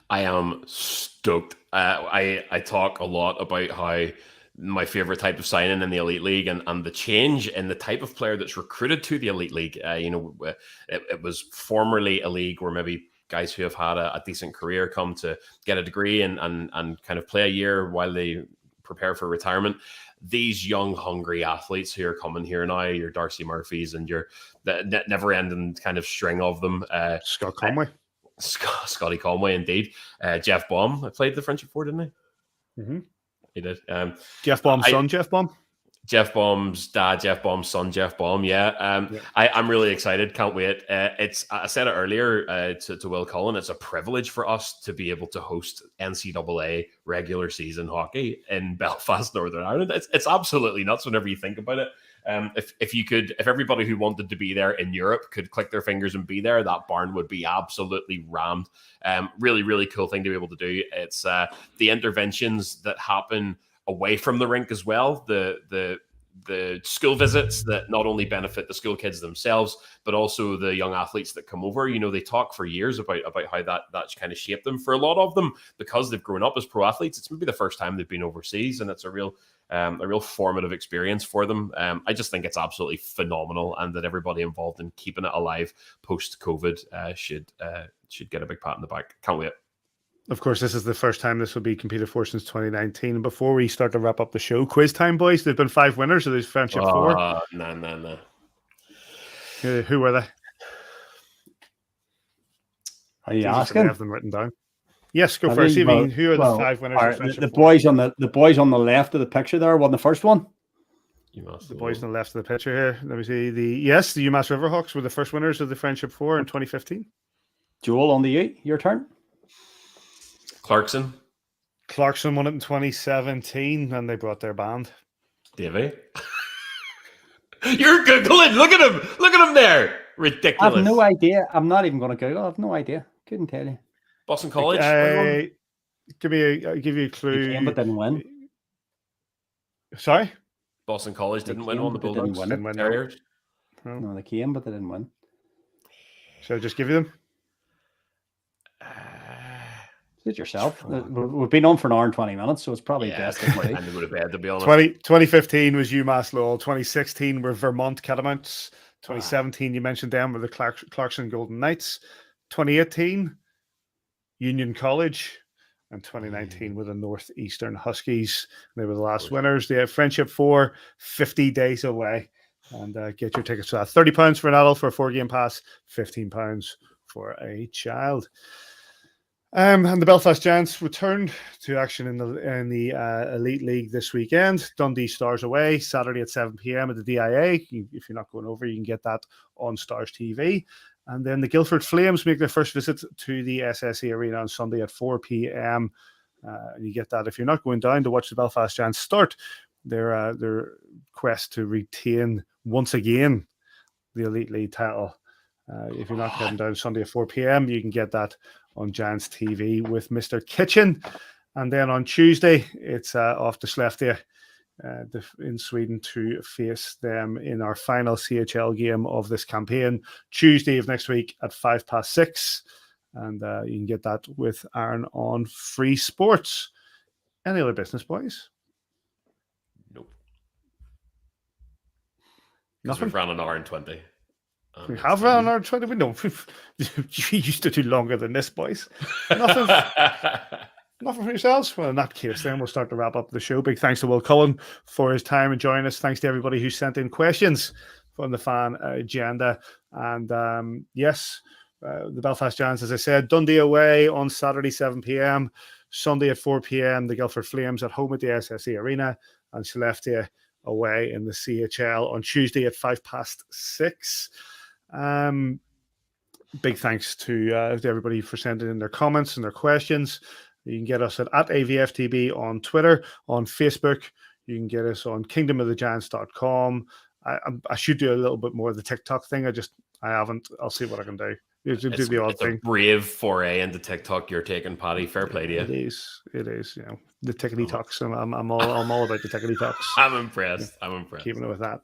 I am stoked. I talk a lot about how my favorite type of signing in the Elite League and the change in the type of player that's recruited to the Elite League. It was formerly a league where maybe guys who have had a decent career come to get a degree and kind of play a year while they prepare for retirement. These young, hungry athletes who are coming here now, your Darcy Murphys and your never-ending kind of string of them. Scott Conway. Scotty Conway, indeed. Jeff Baum played the Friendship 4, didn't he? Mm-hmm. He did. Jeff Baum's son, Jeff Baum? Jeff Baum's dad, Jeff Baum's son, Jeff Baum. Yeah. I'm really excited. Can't wait. I said it earlier to Will Cullen. It's a privilege for us to be able to host NCAA regular season hockey in Belfast, Northern Ireland. It's absolutely nuts whenever you think about it. If everybody who wanted to be there in Europe could click their fingers and be there, that barn would be absolutely rammed. Really, really cool thing to be able to do. It's the interventions that happen away from the rink as well. The school visits that not only benefit the school kids themselves, but also the young athletes that come over. They talk for years about how that's kind of shaped them. For a lot of them, because they've grown up as pro athletes, it's maybe the first time they've been overseas, and it's a real formative experience for them. I just think it's absolutely phenomenal, and that everybody involved in keeping it alive post-COVID should get a big pat on the back. Can't wait. Of course, this is the first time this will be competed for since 2019. And before we start to wrap up the show, quiz time, boys. There've been 5 winners of this Friendship 4. No. Who were they? Are you asking? I have them written down. Yes, go first. Who are the 5 winners of Friendship 4? The boys on the left of the picture there won the first one. The boys on the left of the picture here. Let me see. The UMass Riverhawks were the first winners of the Friendship 4 in 2015. Joel, on the your turn. Clarkson won it in 2017, and they brought their band. Davey. You're Googling. Look at him. Look at him there. I Ridiculous. have no idea. I'm not even going to Google. I have no idea. Couldn't tell you. Boston College. I'll give you a clue. They came but didn't win. Sorry? Boston College didn't win came, on the but they didn't Bulldogs. win it. Terriers. No, they came, but they didn't win. Should I just give you them? Suit yourself. We've been on for an hour and 20 minutes, so it's probably best. Time to go to bed, to be honest. 2015 was UMass Lowell. 2016 were Vermont Catamounts. 2017, you mentioned them, were the Clarkson Golden Knights. 2018, Union College. And 2019 were the Northeastern Huskies. They were the last winners. They have Friendship 4, 50 days away. And get your tickets for that. £30 for an adult for a 4-game pass, £15 for a child. And the Belfast Giants returned to action in the Elite League this weekend. Dundee Stars away, Saturday at 7 p.m. at the DIA. If you're not going over, you can get that on Stars TV. And then the Guildford Flames make their first visit to the SSE Arena on Sunday at 4 p.m. And you get that if you're not going down to watch the Belfast Giants start their quest to retain once again the Elite League title. If you're not heading down Sunday at 4 p.m., you can get that on Giants TV with Mr. Kitchen. And then on Tuesday, it's off to Skellefteå in Sweden to face them in our final CHL game of this campaign, Tuesday of next week at 6:05. And you can get that with Aaron on Free Sports. Any other business, boys? Nope. Nothing. We've ran an hour and 20. We have ran an hour and 20. We know you used to do longer than this, boys. Nothing. Nothing for yourselves? Well, in that case, then we'll start to wrap up the show. Big thanks to Will Cullen for his time and joining us. Thanks to everybody who sent in questions from the fan agenda. And yes, the Belfast Giants, as I said, Dundee away on Saturday, 7 p.m. Sunday at 4 p.m. The Guildford Flames at home at the SSE Arena, and Skellefteå away in the CHL on Tuesday at 6:05. Big thanks to everybody for sending in their comments and their questions. You can get us at AVFTB on Twitter, on Facebook. You can get us on kingdomofthegiants.com. I should do a little bit more of the TikTok thing. I haven't. I'll see what I can do. It's a brave foray into TikTok you're taking, Paddy. Fair play to you. It is. You know, the tickety talks. I'm all about the tickety talks. I'm impressed. Keeping it with that.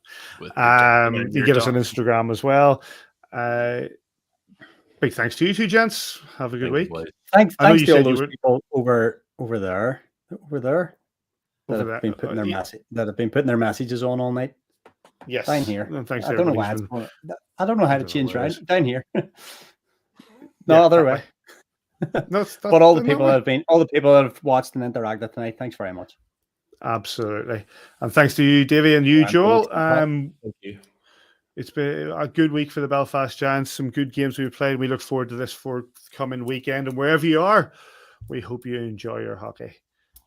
You get us on Instagram as well. Big thanks to you two, gents. Have a good week. Thanks to all those people over there that have been putting their messages on all night. Yes, down here. Thanks. I don't know why. I don't know how to change around down here. No other way. But all the people that have watched and interacted tonight, thanks very much. Absolutely, and thanks to you, Davey, and you, Joel. Thank you. It's been a good week for the Belfast Giants. Some good games we've played. We look forward to this forthcoming weekend. And wherever you are, we hope you enjoy your hockey.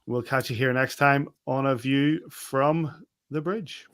We'll catch you here next time on A View from the Bridge.